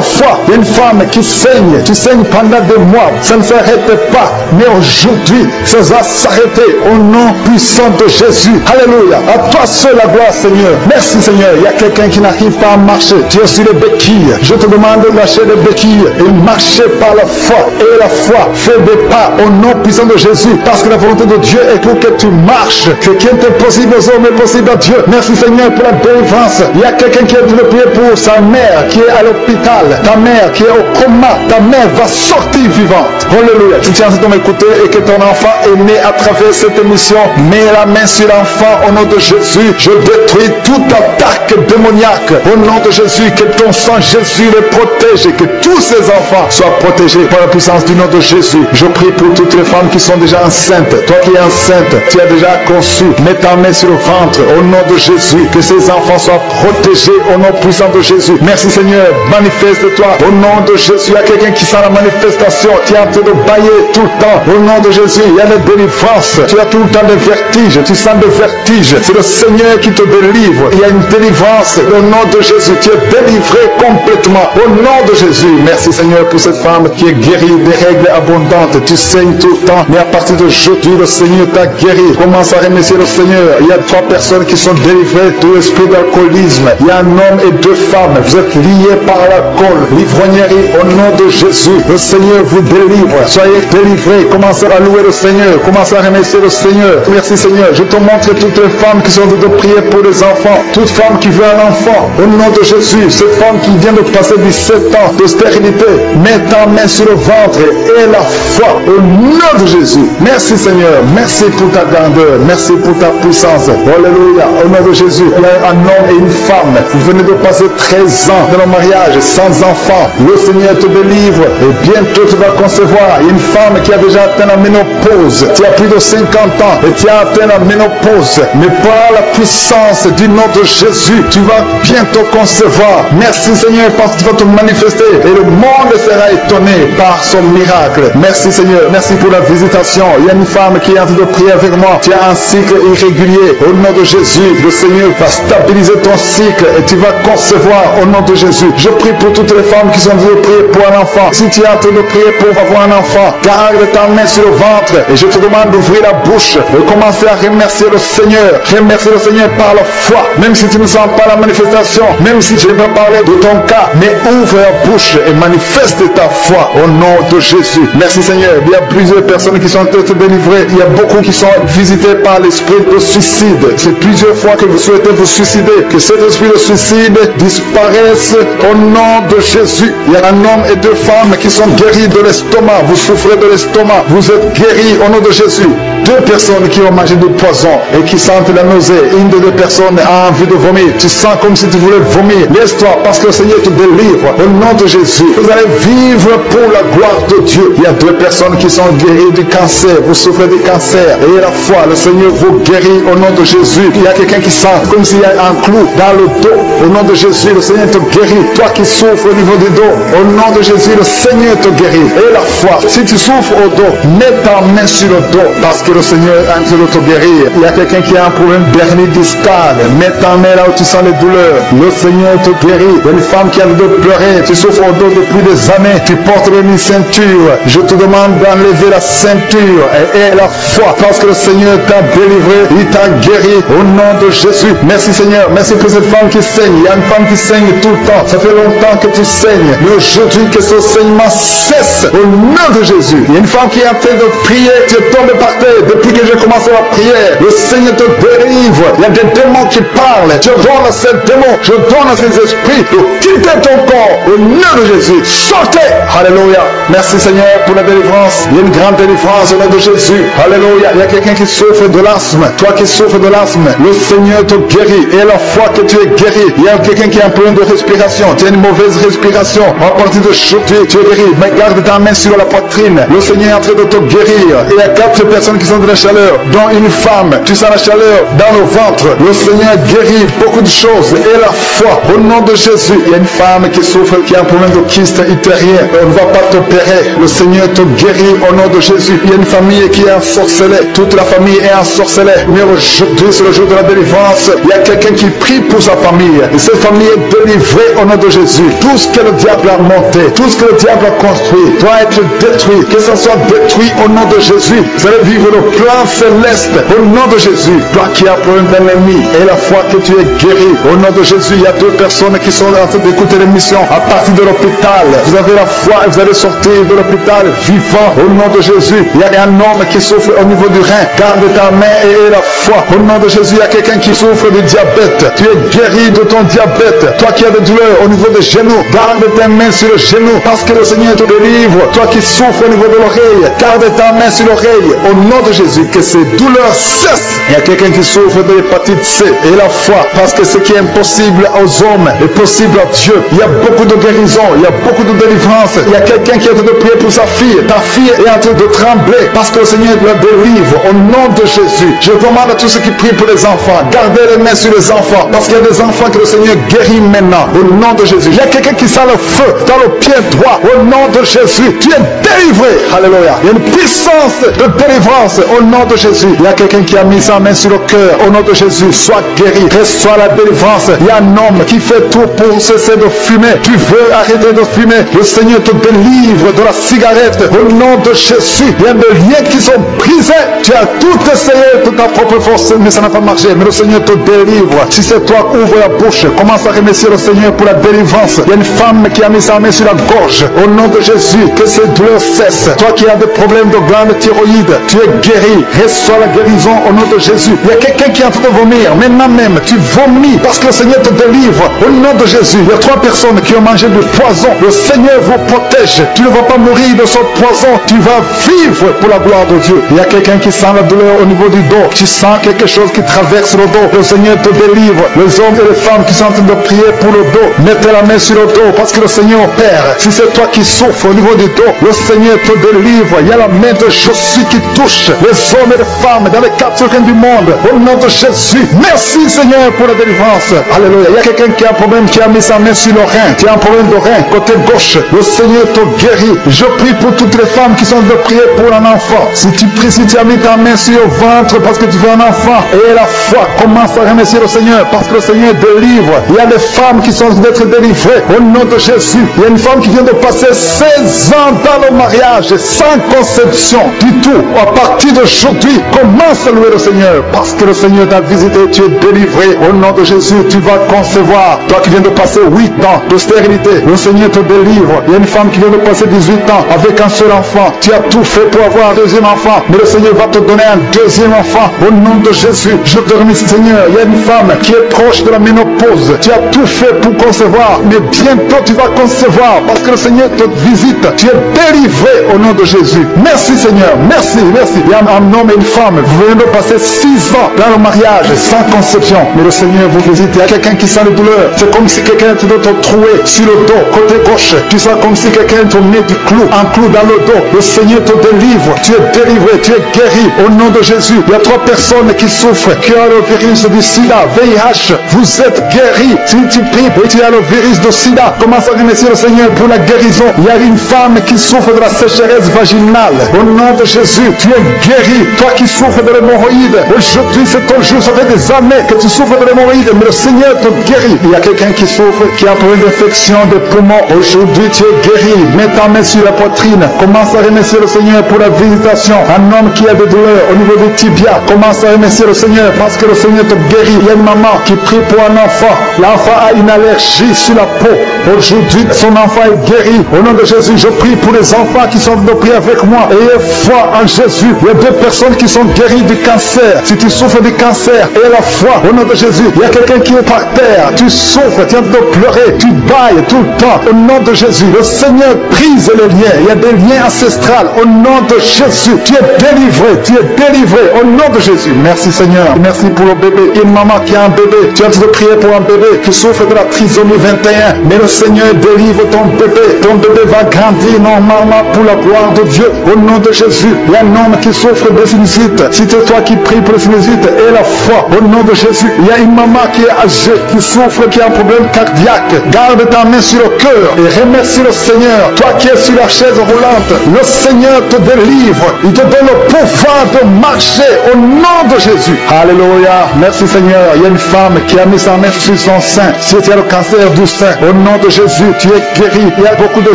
foi, une femme qui saigne, tu saignes pendant des mois, ça ne s'arrête pas, mais aujourd'hui, ça va s'arrêter au nom puissant de Jésus. Alléluia. À toi seul la gloire, Seigneur. Merci, Seigneur. Il y a quelqu'un qui n'arrive pas à marcher. Tu es sur les béquilles. Je te demande de lâcher les béquilles et marcher par la foi. Et la foi fait des pas au nom puissant de Jésus, parce que la volonté de Dieu est que tu marches. Ce qui est impossible aux hommes est possible à Dieu. Merci, Seigneur, pour la délivrance. Il y a quelqu'un qui est venu prier pour sa mère qui est à l'hôpital, ta mère qui est au coma. Ta mère va sortir vivante. Alléluia. Tu tiens à m'écouter et que ton enfant est né à travers cette émission. Mets la main sur l'enfant au nom de Jésus. Je détruis toute attaque démoniaque au nom de Jésus. Que ton sang Jésus les protège et que tous ces enfants soient protégés par la puissance du nom de Jésus. Je prie pour toutes les femmes qui sont déjà enceintes. Toi qui es enceinte, tu as déjà conçu. Mets ta main sur le ventre au nom de Jésus. Que ces enfants soient protégés au nom puissant de Jésus. Merci, Seigneur. Manifeste-toi au nom de Jésus. Il y a quelqu'un qui sent la manifestation. Tu es en train de bailler tout le temps. Au nom de Jésus, il y a des délivrances. Tu as tout le temps des vertiges. Tu sens des vertiges. C'est le Seigneur qui te délivre. Il y a une délivrance. Au nom de Jésus, tu es délivré complètement. Au nom de Jésus. Merci, Seigneur, pour cette femme qui est guérie des règles abondantes. Tu saignes tout le temps. Mais à partir d'aujourd'hui, le Seigneur t'a guéri. Commence à remercier le Seigneur. Il y a 3 personnes qui sont délivrées de l'esprit d'alcoolisme. Il y a un homme et 2 femmes. Vous êtes liés par l'alcool, l'ivrognerie. Au nom de Jésus, le Seigneur vous délivre. Soyez délivrés. Commencez à louer le Seigneur. Commencez à remercier le Seigneur. Merci, Seigneur. Je te montre toutes les femmes qui sont de prier pour les enfants. Toute femme qui veut un enfant. Au nom de Jésus, cette femme qui vient de passer 17 ans de stérilité, mets ta main sur le ventre et la foi au nom de Jésus. Merci, Seigneur. Merci pour ta grandeur. Merci pour ta puissance. Alléluia. Au nom de Jésus, il y a un homme et une femme. Vous venez de passer 13 ans dans le mariage sans enfant. Le Seigneur te délivre et bientôt tu vas concevoir. Il y a une femme qui a déjà atteint la ménopause. Tu as plus de 50 ans et tu as atteint la ménopause. Mais par la puissance du nom de Jésus, tu vas bientôt concevoir. Merci, Seigneur, parce que tu vas te manifester et le monde sera étonné par son miracle. Merci, Seigneur. Merci pour la visitation. Il y a une femme qui est en train de prier avec moi. Tu as un cycle irrégulier. Au nom de Jésus, le Seigneur va stabiliser ton cycle et tu vas concevoir au nom de Jésus. Je prie pour toutes les femmes qui sont en train de prier pour un enfant. Si tu es en train de prier pour avoir un enfant, garde ta main sur le ventre et je te demande d'ouvrir la bouche et commencer à remercier le Seigneur. Remercier le Seigneur par la foi. Même si tu ne sens pas la manifestation, même si je ne vais pas parler de ton cas, mais ouvre la bouche et manifeste ta foi au nom de Jésus. Merci, Seigneur. Il y a plusieurs personnes qui sont en train de se délivrer. Il y a beaucoup qui sont visités par l'esprit de suicide. C'est plusieurs fois que vous souhaitez vous suicider. Que cet esprit de suicide disparaisse au nom de Jésus. Il y a un homme et 2 femmes qui sont guéris de l'estomac. Vous souffrez de l'estomac. Vous êtes guéris au nom de Jésus. 2 personnes qui ont mangé du poison et qui sentent la nausée. Une des 2 personnes a envie de vomir. Tu sens comme si tu voulais vomir. Laisse-toi parce que le Seigneur te délivre au nom de Jésus. Vous allez vivre pour la gloire de Dieu. Il y a 2 personnes qui sont guéries du cancer. Vous souffrez du cancer. Et la foi, le Seigneur vous guérit au nom de Jésus. Il y a quelqu'un qui sent comme s'il y a un clou dans le dos. Au nom de Jésus, le Seigneur te guérit. Toi qui souffres au niveau du dos, au nom de Jésus, le Seigneur te guérit. Et la foi, si tu souffres au dos, mets ta main sur le dos parce que le Seigneur est en train de te guérir. Il y a quelqu'un qui a un problème d'hernie discale. Mets ta main là où tu sens les douleurs. Le Seigneur te guérit. Il y a une femme qui a de pleurer. Tu souffres au dos depuis des années. Tu portes une ceinture. Je te demande d'enlever la ceinture et la foi parce que le Seigneur t'a délivré. Il t'a guéri au nom de Jésus. Merci, Seigneur. Merci pour cette femme qui saigne. Il y a une femme qui saigne tout le temps. Ça fait longtemps que tu saignes. Mais aujourd'hui, que ce saignement cesse au nom de Jésus. Il y a une femme qui est en train de prier. Tu es tombé par terre depuis que j'ai commencé la prière. Le Seigneur te délivre. Il y a des démons qui parlent. Je donne à ces démons. Je donne à ces esprits de quitter ton corps au nom de Jésus. Sortez. Alléluia. Merci, Seigneur, pour la délivrance. Il y a une grande délivrance au nom de Jésus. Alléluia. Il y a quelqu'un qui souffre de l'asthme. Toi qui souffres de l'asthme, le Seigneur te guérit. Et la fois que tu es guéri, il y a quelqu'un qui a un problème de respiration. Tu as une mauvaise respiration. À partir de aujourd'hui, tu es guéri. Mais garde ta main sur la poitrine. Le Seigneur est en train de te guérir. Il y a 4 personnes qui sont de la chaleur, dont une femme. Tu sens la chaleur dans le ventre. Le Seigneur guérit beaucoup de choses. Et la foi, au nom de Jésus. Il y a une femme qui souffre, qui a un problème de kyste utérien. On ne va pas t'opérer. Le Seigneur te guérit au nom de Jésus. Il y a une famille qui est ensorcelée. Toute la famille est ensorcelée. Mais aujourd'hui, c'est le jour de la délivrance. Il y a quelqu'un qui prie pour sa famille. Et cette famille est délivrée au nom de Jésus. Tout ce que le diable a monté, tout ce que le diable a construit doit être détruit. Que ça soit détruit au nom de Jésus. Vous allez vivre le plan céleste au nom de Jésus. Toi qui as problème d'ennemi et la foi que tu es guéri. Au nom de Jésus, il y a 2 personnes qui sont en train d'écouter l'émission à partir de l'hôpital. Vous avez la foi et vous allez sortir de l'hôpital vivant au nom de Jésus. Il y a un homme qui souffre au niveau du rein. Garde ta main et aie la foi. Au nom de Jésus, il y a quelqu'un qui souffre du diabète. Tu es guéri de ton diabète. Toi qui as des douleurs au niveau des genoux, garde tes mains sur le genou parce que le Seigneur te délivre. Toi qui souffres au niveau de l'oreille, garde ta main sur l'oreille. Au nom de Jésus, que ces douleurs cessent. Il y a quelqu'un qui souffre de l'hépatite C et la foi parce que ce qui est impossible aux hommes est possible à Dieu. Il y a beaucoup de guérison, il y a beaucoup de délivrance. Il y a quelqu'un qui est en train de prier pour sa fille. Ta fille est en train de trembler parce que le Seigneur la délivre au nom de Jésus. Je demande à tous ceux qui prient pour les enfants, gardez les mains sur les enfants parce qu'il y a des enfants que le Seigneur guérit maintenant au nom de Jésus. Il y a quelqu'un qui sent le feu dans le pied droit au nom de Jésus. Tu es délivré. Alléluia. Il y a une puissance de délivrance au nom de Jésus. Il y a quelqu'un qui a mis sa main sur le cœur au nom de Jésus. Sois guéri, reçois la délivrance. Il y a un homme qui fait tout pour cesser de fumer. Tu veux arrêter de fumer. Le Seigneur te délivre de la cigarette au nom de Jésus. Il y a des liens qui sont brisés. Tu as tout essayé de ta propre force, mais ça n'a pas marché. Mais le Seigneur te délivre. Si c'est toi, ouvre la bouche. Commence à remercier le Seigneur pour la délivrance. Il y a une femme qui a mis sa main sur la gorge. Au nom de Jésus, que ces douleurs cessent. Toi qui as des problèmes de glande thyroïde, tu es guéri. Reçois la guérison au nom de Jésus. Il y a quelqu'un qui est en train de vomir. Maintenant même, tu vomis parce que le Seigneur te délivre. Au nom de Jésus, il y a 3 personnes qui ont mangé du poison. Le Seigneur vous protège. Tu ne vas pas mourir de ce poison. Tu vas vivre pour la gloire de Dieu. Il y a quelqu'un qui sent la douleur au niveau du dos. Tu sens quelque chose qui traverse le dos. Le Seigneur te délivre. Les hommes et les femmes qui sont en train de prier pour le dos, mettez la main sur le dos parce que le Seigneur opère. Si c'est toi qui souffres au niveau du dos, le Seigneur te délivre. Il y a la main de Jésus qui touche les hommes et les femmes dans les 4 coins du monde. Au nom de Jésus, merci Seigneur pour la délivrance. Alléluia. Il y a quelqu'un qui a un problème, qui a mis sa main sur le rein. Tu as un problème de rein, côté gauche. Le Seigneur te guérit. Je prie pour toutes les femmes qui sont de prier pour un enfant. Si tu pries, si tu as mis ta main sur le ventre parce que tu veux un enfant, et la foi, commence à remercier le Seigneur parce que le Seigneur délivre. Il y a des femmes qui sont d'être délivrées au nom de Jésus. Il y a une femme qui vient de passer 16 ans dans le mariage sans conception du tout. À partir d'aujourd'hui, commence à louer le Seigneur parce que le Seigneur t'a visité, tu es délivré. Au nom de Jésus, tu vas concevoir. Toi qui viens de passer 8 ans de stérilité, le Seigneur te délivre. Il y a une femme qui vient de passer 18 ans avec un seul enfant. Tu as tout fait pour avoir un deuxième enfant, mais le Seigneur va te donner un deuxième enfant. Au nom de Jésus, je te remercie Seigneur. Il y a une femme qui est proche de la ménopause. Tu as tout fait pour concevoir, mais bientôt tu vas concevoir parce que le Seigneur te visite. Tu es délivré au nom de Jésus. Merci Seigneur, merci, merci. Il y a un homme et une femme, vous venez de passer 6 ans dans le mariage sans conception, mais le Seigneur vous visite. Il y a quelqu'un qui sent les douleurs. C'est comme si quelqu'un te trouer sur le dos, côté gauche. Tu sens comme si quelqu'un te met du clou, un clou dans le dos. Le Seigneur te délivre. Tu es délivré, tu es guéri au nom de Jésus. Il y a 3 personnes qui souffrent, qui ont le virus du sida, VIH. Vous êtes guéris. Si tu pries et tu as le virus du sida, commence à remercier le Seigneur pour la guérison. Il y a une femme qui souffre de la sécheresse vaginale. Au nom de Jésus, tu es guéri. Toi qui souffres de l'hémorroïde, aujourd'hui c'est ton jour. Ça fait des années que tu souffres de l'hémorroïde, mais le Seigneur te guérit. Il y a quelqu'un qui souffre, qui a un problème d'infection des poumons. Aujourd'hui tu es guéri. Mets ta main sur la poitrine. Commence à remercier le Seigneur pour la visitation. Un homme qui a des douleurs au niveau du tibia, commence à remercier le Seigneur parce que le Seigneur te guérit. Il y a une maman qui prie pour un enfant. L'enfant a une allergie sur la peau. Aujourd'hui, son enfant est guéri. Au nom de Jésus, je prie pour les enfants qui sont de prier avec moi. Ayez foi en Jésus. Il y a 2 personnes qui sont guéries du cancer. Si tu souffres du cancer, aie la foi. Au nom de Jésus, il y a quelqu'un qui est par terre. Tu souffres, tu es en train de pleurer, tu bailles tout le temps. Au nom de Jésus, le Seigneur brise les liens. Il y a des liens ancestrales. Au nom de Jésus, tu es délivré. Tu es délivré. Au nom de Jésus. Merci Seigneur. Merci pour le bébé. Une maman qui a un bébé. Tu es en train de prier pour un bébé qui souffre de la trisomie 21. Mais le Seigneur délivre ton bébé. Ton bébé va grandir normalement pour la gloire de Dieu. Au nom de Jésus. Il y a un homme qui souffre de sinusite. Si c'est toi qui pries pour le sinusite, et la foi. Au nom de Jésus. Il y a une maman qui est âgée, qui souffre, qui a un problème cardiaque. Garde ta main sur le cœur et remercie le Seigneur. Toi qui es sur la chaise roulante, le Seigneur te délivre. délivre. Il te donne le pouvoir de marcher au nom de Jésus. Alléluia. Merci Seigneur. Il y a une femme qui a mis sa main sur son sein. Si tu as le cancer du sein, au nom de Jésus, tu es guéri. Il y a beaucoup de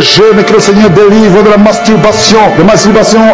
jeunes que le Seigneur délivre de la masturbation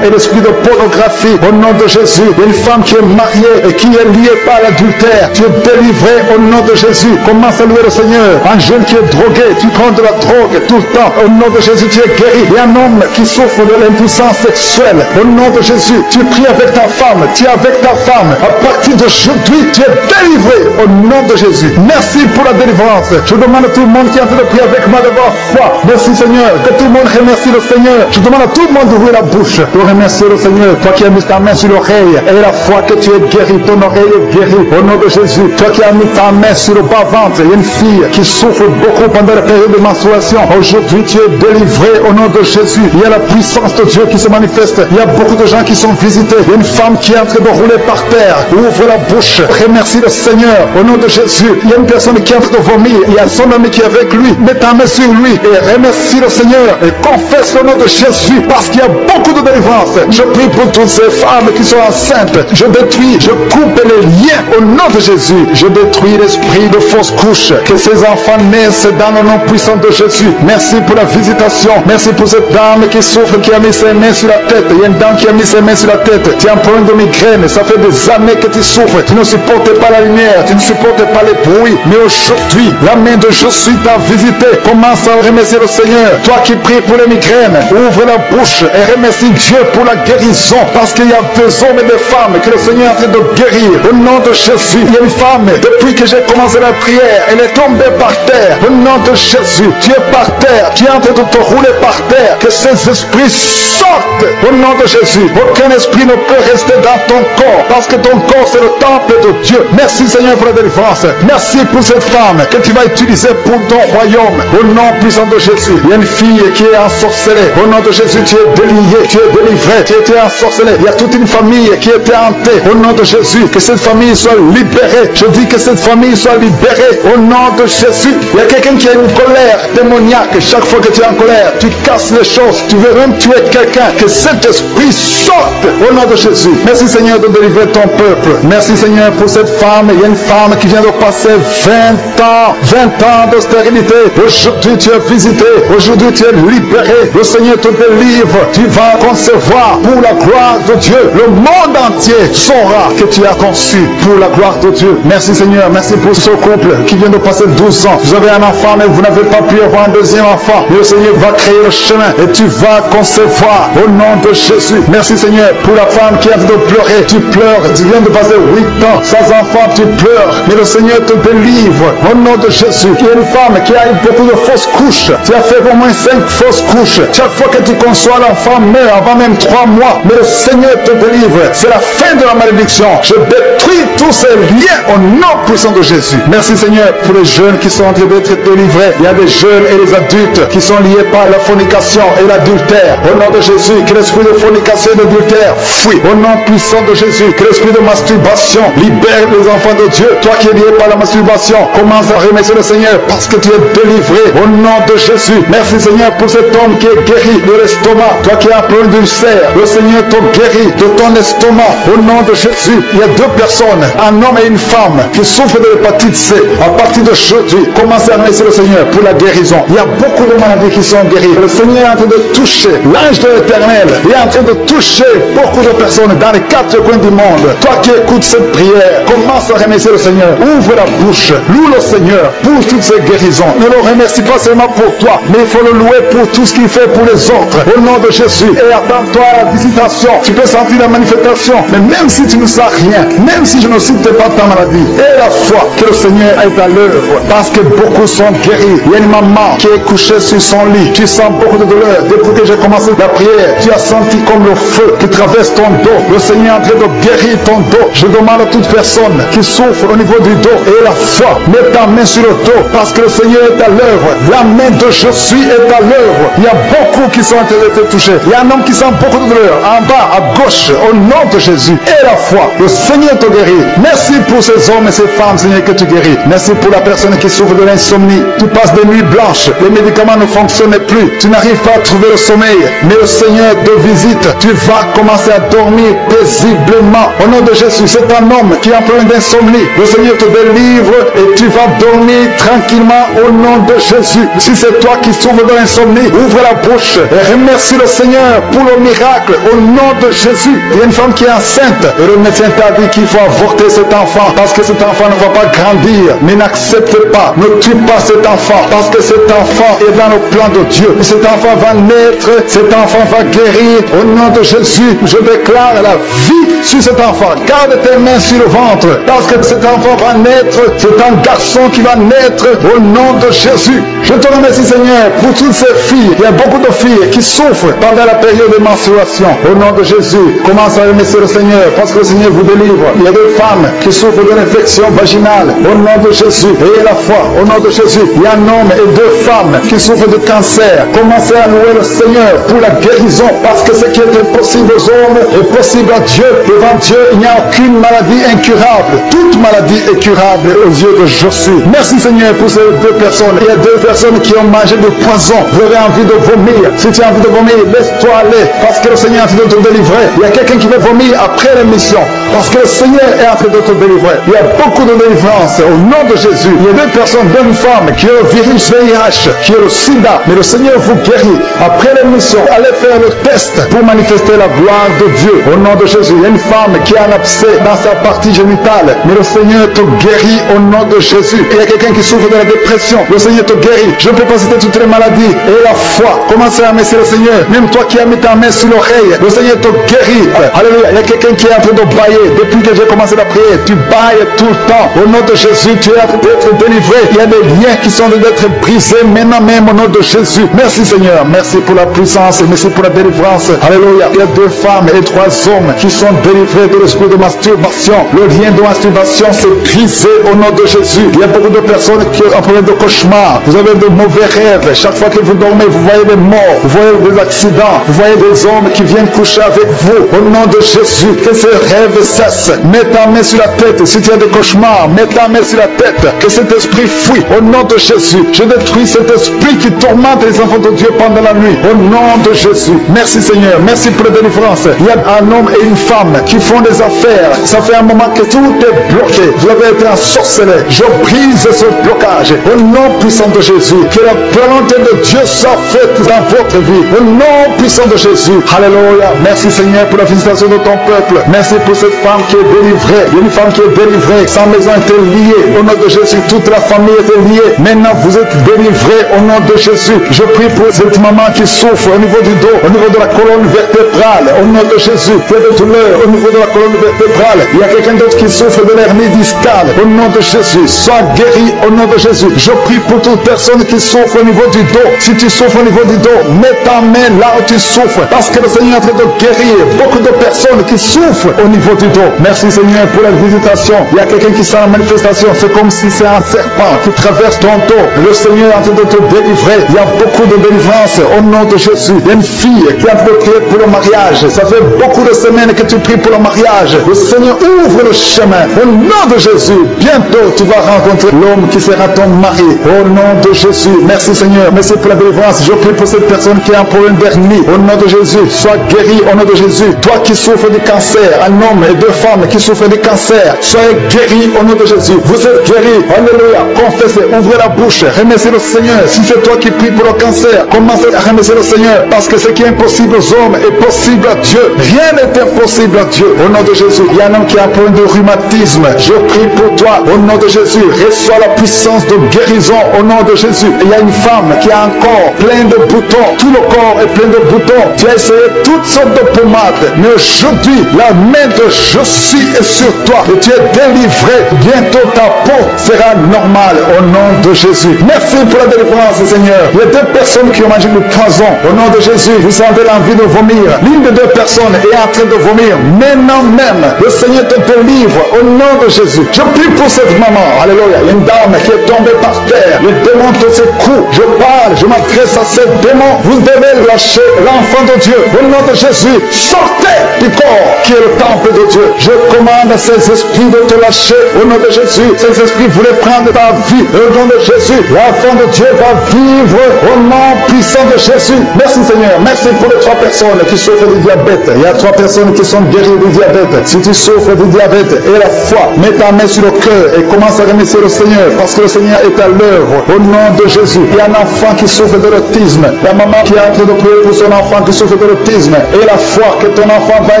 et l'esprit de pornographie. Au nom de Jésus, il y a une femme qui est mariée et qui est liée par l'adultère. Tu es délivré au nom de Jésus. Commence à louer le Seigneur. Un jeune qui est drogué, tu prends de la drogue tout le temps. Au nom de Jésus, tu es guéri. Il y a un homme qui souffre de l'impuissance sexuelle. Au nom de Jésus, tu pries avec ta femme. Tu es avec ta femme. À partir d'aujourd'hui, tu es délivré au nom de Jésus. Merci pour la délivrance. Je demande à tout le monde qui est en train de prier avec moi d'avoir foi. Merci Seigneur. Que tout le monde remercie le Seigneur. Je demande à tout le monde d'ouvrir la bouche pour remercier le Seigneur. Toi qui as mis ta main sur l'oreille et la foi que tu es guéri, ton oreille est guérie au nom de Jésus. Toi qui as mis ta main sur le bas-ventre, il y a une fille qui souffre beaucoup pendant la période de menstruation. Aujourd'hui, tu es délivré au nom de Jésus. Il y a la puissance de Dieu qui se manifeste. Il y a beaucoup de gens qui sont visités. Il y a une femme qui est en train de rouler par terre. Ouvre la bouche. Remercie le Seigneur au nom de Jésus. Il y a une personne qui est en train de vomir. Il y a son ami qui est avec lui. Mets ta main sur lui et remercie le Seigneur et confesse le nom de Jésus parce qu'il y a beaucoup de délivrance. Je prie pour toutes ces femmes qui sont enceintes. Je détruis, je coupe les liens au nom de Jésus. Je détruis l'esprit de fausse couche. Que ces enfants naissent dans le nom puissant de Jésus. Merci pour la visitation. Merci pour cette dame qui souffre, qui a mis ses mains sur la tête. Il y a une dame qui a mis ses mains sur la tête. Tu as un problème de migraine. Ça fait des années que tu souffres. Tu ne supportes pas la lumière. Tu ne supportes pas les bruits. Mais aujourd'hui, la main de Jésus t'a visité. Commence à remercier le Seigneur. Toi qui pries pour les migraines, ouvre la bouche et remercie Dieu pour la guérison. Parce qu'il y a des hommes et des femmes que le Seigneur est en train de guérir. Au nom de Jésus, il y a une femme, depuis que j'ai commencé la prière, elle est tombée par terre. Au nom de Jésus, tu es par terre. Tu es en train de te rouler par terre. Que ces esprits sortent. Au nom de Jésus, aucun esprit ne peut rester dans ton corps. Parce que ton corps, c'est le temple de Dieu. Merci Seigneur pour la délivrance. Merci pour cette femme que tu vas utiliser pour ton royaume. Au nom puissant de Jésus, il y a une fille qui est ensorcelée. Au nom de Jésus, tu es délié, tu es délivré, tu étais ensorcelé. Il y a toute une famille qui était hantée. Au nom de Jésus, que cette famille soit libérée. Je dis que cette famille soit libérée. Au nom de Jésus, il y a quelqu'un qui a une colère démoniaque. Chaque fois que tu es en colère, tu casses les choses. Tu veux même tuer quelqu'un. Que cet esprit sorte. Au nom de Jésus. Merci Seigneur de délivrer ton peuple. Merci Seigneur pour cette femme. Il y a une femme qui vient de passer 20 ans de stérilité. Aujourd'hui tu es visité. Aujourd'hui tu es libéré. Le Seigneur te délivre. Tu vas concevoir pour la gloire de Dieu. Le monde entier saura que tu as conçu pour la gloire de Dieu. Merci Seigneur. Merci pour ce couple qui vient de passer 12 ans. Vous avez un enfant mais vous n'avez pas pu avoir un deuxième enfant. Mais le Seigneur va créer le chemin et tu vas concevoir au nom de Jésus. Merci Seigneur pour la femme qui a de pleurer. Tu pleures. Tu viens de passer 8 ans sans enfant. Tu pleures. Mais le Seigneur te délivre au nom de Jésus. Il y a une femme qui a eu beaucoup de fausses couches. Tu as fait au moins 5 fausses couches. Chaque fois que tu conçois, l'enfant meurt avant même 3 mois. Mais le Seigneur te délivre. C'est la fin de la malédiction. Je détruis tous ces liens au nom puissant de Jésus. Merci Seigneur pour les jeunes qui sont en train d'être délivrés. Il y a des jeunes et des adultes qui sont liés par la fornication et l'adultère. Au nom de Jésus, que l'esprit de fornication et d'adultère fuit. Au nom puissant de Jésus, que l'esprit de masturbation libère les enfants de Dieu. Toi qui es lié par la masturbation, commence à remercier le Seigneur parce que tu es délivré. Au nom de Jésus, merci Seigneur pour cet homme qui est guéri de l'estomac. Toi qui as un problème d'ulcère, le Seigneur te guérit de ton estomac. Au nom de Jésus, il y a 2 personnes, un homme et une femme, qui souffrent de l'hépatite C. À partir d'aujourd'hui, commencez à remercier le Seigneur pour la guérison. Il y a beaucoup de maladies qui sont guéries. Le Seigneur est en train de toucher l'ange de l'Éternel. Il est en train de toucher beaucoup de personnes dans les 4 coins du monde. Toi qui écoutes cette prière, commence à remercier le Seigneur. Ouvre la bouche, loue le Seigneur pour toutes ces guérisons. Ne le remercie pas seulement pour toi, mais il faut le louer pour tout ce qu'il fait pour les autres. Au nom de Jésus. Et attends-toi à la visitation. Tu peux sentir la manifestation. Mais même si tu ne sens rien, même si je ne cite pas ta maladie, et la foi que le Seigneur est à l'œuvre. Parce que beaucoup sont guéris. Il y a une maman qui est couchée sur son lit. Tu sens beaucoup de douleur. Depuis que j'ai commencé la prière, tu as senti comme le feu qui traverse ton dos. Le Seigneur est en train de guérir ton dos. Je demande à toute personne qui souffre au niveau du dos et la foi, mets ta main sur le dos parce que le Seigneur est à l'œuvre. La main de Jésus est à l'œuvre. Il y a beaucoup qui sont en train d'être touchés. Il y a un homme qui sent beaucoup de douleur en bas, à gauche, au nom de Jésus. Et la foi, le Seigneur te guérit. Merci pour ces hommes et ces femmes, Seigneur, que tu guéris. Merci pour la personne qui souffre de l'insomnie. Tu passes des nuits blanches. Les médicaments ne fonctionnent plus. Tu n'arrives pas à trouver le sommeil. Mais le Seigneur te visite, tu vas commencer à dormir paisiblement. Au nom de Jésus, c'est un homme qui est en plein d'insomnie. Le Seigneur te délivre et tu vas dormir tranquillement au nom de Jésus. Si c'est toi qui souffres de l'insomnie, ouvre la bouche et remercie le Seigneur pour le miracle au nom de Jésus. Il y a une femme qui est enceinte et le médecin t'a dit qu'il faut avorter cet enfant parce que cet enfant ne va pas grandir. Mais n'accepte pas, ne tue pas cet enfant parce que cet enfant est dans le plan de Dieu. Cet enfant va naître, cet enfant va guérir au nom de Jésus. Je déclare la vie sur cet enfant. Garde tes mains sur le ventre parce que cet enfant va naître. C'est un garçon qui va naître au nom de Jésus. Je te remercie Seigneur pour toutes ces filles. Il y a beaucoup de filles qui souffrent pendant la période de menstruation. Au nom de Jésus, commence à remercier le Seigneur parce que le Seigneur vous délivre. Il y a des femmes qui souffrent d'une infection vaginale. Au nom de Jésus, ayez la foi. Au nom de Jésus, il y a un homme et deux femmes qui souffrent de cancer. Commencez à louer le Seigneur pour la guérison parce que ce qui est impossible aux hommes est possible à Dieu. Devant Dieu, il n'y a aucune maladie incurable. Toute maladie est curable aux yeux de Jésus. Merci Seigneur pour ces deux personnes. Il y a deux personnes qui ont mangé du poison. Vous avez envie de vomir. Si tu as envie de vomir, laisse-toi aller parce que le Seigneur est en train de te délivrer. Il y a quelqu'un qui veut vomir après l'émission parce que le Seigneur est en train de te délivrer. Il y a beaucoup de délivrance au nom de Jésus. Il y a deux personnes, deux femmes qui ont le virus VIH, qui ont le sida, mais le Seigneur vous guérit. Après l'émission, allez faire le test pour manifester la gloire de Dieu au nom de Jésus. Il y a une femme qui a un abcès dans sa partie génitale, mais le Seigneur te guérit au nom de Jésus. Et il y a quelqu'un qui souffre de la dépression, le Seigneur te guérit. Je ne peux pas citer toutes les maladies. Et la foi, commencez à remercier le Seigneur. Même toi qui as mis ta main sur l'oreille, le Seigneur te guérit. Alléluia. Il y a quelqu'un qui est en train de bailler. Depuis que j'ai commencé la prière, tu bailles tout le temps. Au nom de Jésus, tu es en train d'être délivré. Il y a des liens qui sont en train d'être brisés maintenant même au nom de Jésus. Merci Seigneur. Merci pour la puissance. Merci pour la délivrance. Alléluia. Il y a deux femmes et trois hommes qui sont délivrés de l'esprit de masturbation. Le lien de masturbation s'est brisé au nom de Jésus. Il y a beaucoup de personnes qui ont un problème de cauchemar. Vous avez de mauvais rêves. Chaque fois que vous dormez, vous voyez des morts, vous voyez des accidents, vous voyez des hommes qui viennent coucher avec vous. Au nom de Jésus, que ces rêves cessent. Mets ta main sur la tête. Si tu as des cauchemars, mets ta main sur la tête. Que cet esprit fuit. Au nom de Jésus, je détruis cet esprit qui tourmente les enfants de Dieu pendant la nuit. Au nom de Jésus. Merci Seigneur. Merci pour la délivrance. Il y a un homme et une femme qui font des affaires. Ça fait un moment que tout est bloqué. Vous avez été ensorcelé. Je brise ce blocage. Au nom puissant de Jésus. Que la volonté de Dieu soit faite dans votre vie. Au nom puissant de Jésus. Alléluia. Merci Seigneur pour la visitation de ton peuple. Merci pour cette femme qui est délivrée. Il y a une femme qui est délivrée. Sa maison était liée. Au nom de Jésus, toute la famille était liée. Maintenant, vous êtes délivrés au nom de Jésus. Je prie pour cette maman qui souffre au niveau du dos, au niveau de la colonne vertébrale. Au nom de Jésus, qui a des douleurs au niveau de la colonne vertébrale. Il y a quelqu'un d'autre qui souffre de l'hernie discale. Au nom de Jésus, sois guéri au nom de Jésus. Je prie pour toute personne qui souffre au niveau du dos. Si tu souffres au niveau du dos, mets ta main là où tu souffres. Parce que le Seigneur est en train de guérir beaucoup de personnes qui souffrent au niveau du dos. Merci Seigneur pour la visitation. Il y a quelqu'un qui sent la manifestation. C'est comme si c'est un serpent qui traverse ton dos. Le Seigneur est en train de te délivrer. Il y a beaucoup de délivrance au nom de Jésus. Il y a une fille qui est en train de prier pour le mariage. Ça fait beaucoup de semaines que tu pries pour le mariage. Le Seigneur ouvre le chemin. Au nom de Jésus, bientôt tu vas rencontrer l'homme qui sera ton mari. Au nom de Jésus. Merci Seigneur. Merci pour la délivrance. Je prie pour cette personne qui a un problème d'hernie. Au nom de Jésus, sois guéri au nom de Jésus. Toi qui souffres du cancer, un homme et deux femmes qui souffrent du cancer, soyez guéris au nom de Jésus. Vous êtes guéris. Alléluia. Confessez, ouvrez la bouche. Remerciez le Seigneur. Si c'est toi qui pries pour le cancer, commencez à remercier le Seigneur. Parce que ce qui est impossible aux hommes est possible à Dieu. Rien n'est impossible à Dieu. Au nom de Jésus, il y a un homme qui a un problème de rhumatisme. Je prie pour toi. Au nom de Jésus, reçois la puissance de guérison au nom de Jésus. Il y a une femme qui a un corps plein de boutons. Tout le corps est plein de boutons. Tu as essayé toutes sortes de pommades. Mais aujourd'hui, la main de Jésus est sur toi. Et tu es délivré. Bientôt ta peau sera normale au nom de Jésus. Merci pour la délivrance, Seigneur. Il y a deux personnes qui ont mangé du poison. Au nom de Jésus, vous avez l'envie de vomir. L'une des deux personnes est en train de vomir. Maintenant même, le Seigneur te délivre au nom de Jésus. Je prie pour cette maman. Alléluia. Il y a une dame qui est tombée par terre. Le démon te secoue. Je parle, je m'adresse à ce démon. Vous devez lâcher l'enfant de Dieu. Au nom de Jésus, sortez du corps qui est le temple de Dieu. Je commande à ces esprits de te lâcher. Au nom de Jésus, ces esprits voulaient prendre ta vie. Au nom de Jésus, l'enfant de Dieu va vivre au nom puissant de Jésus. Merci Seigneur. Merci pour les 3 personnes qui souffrent du diabète. Il y a 3 personnes qui sont guéries du diabète. Si tu souffres du diabète et la foi, mets ta main sur le cœur et commence à remercier le Seigneur parce que le Seigneur est à l'œuvre. Au nom de Jésus, il y a un enfant qui souffre de l'autisme. La maman qui est en train de prier pour son enfant qui souffre de l'autisme. Et la foi que ton enfant va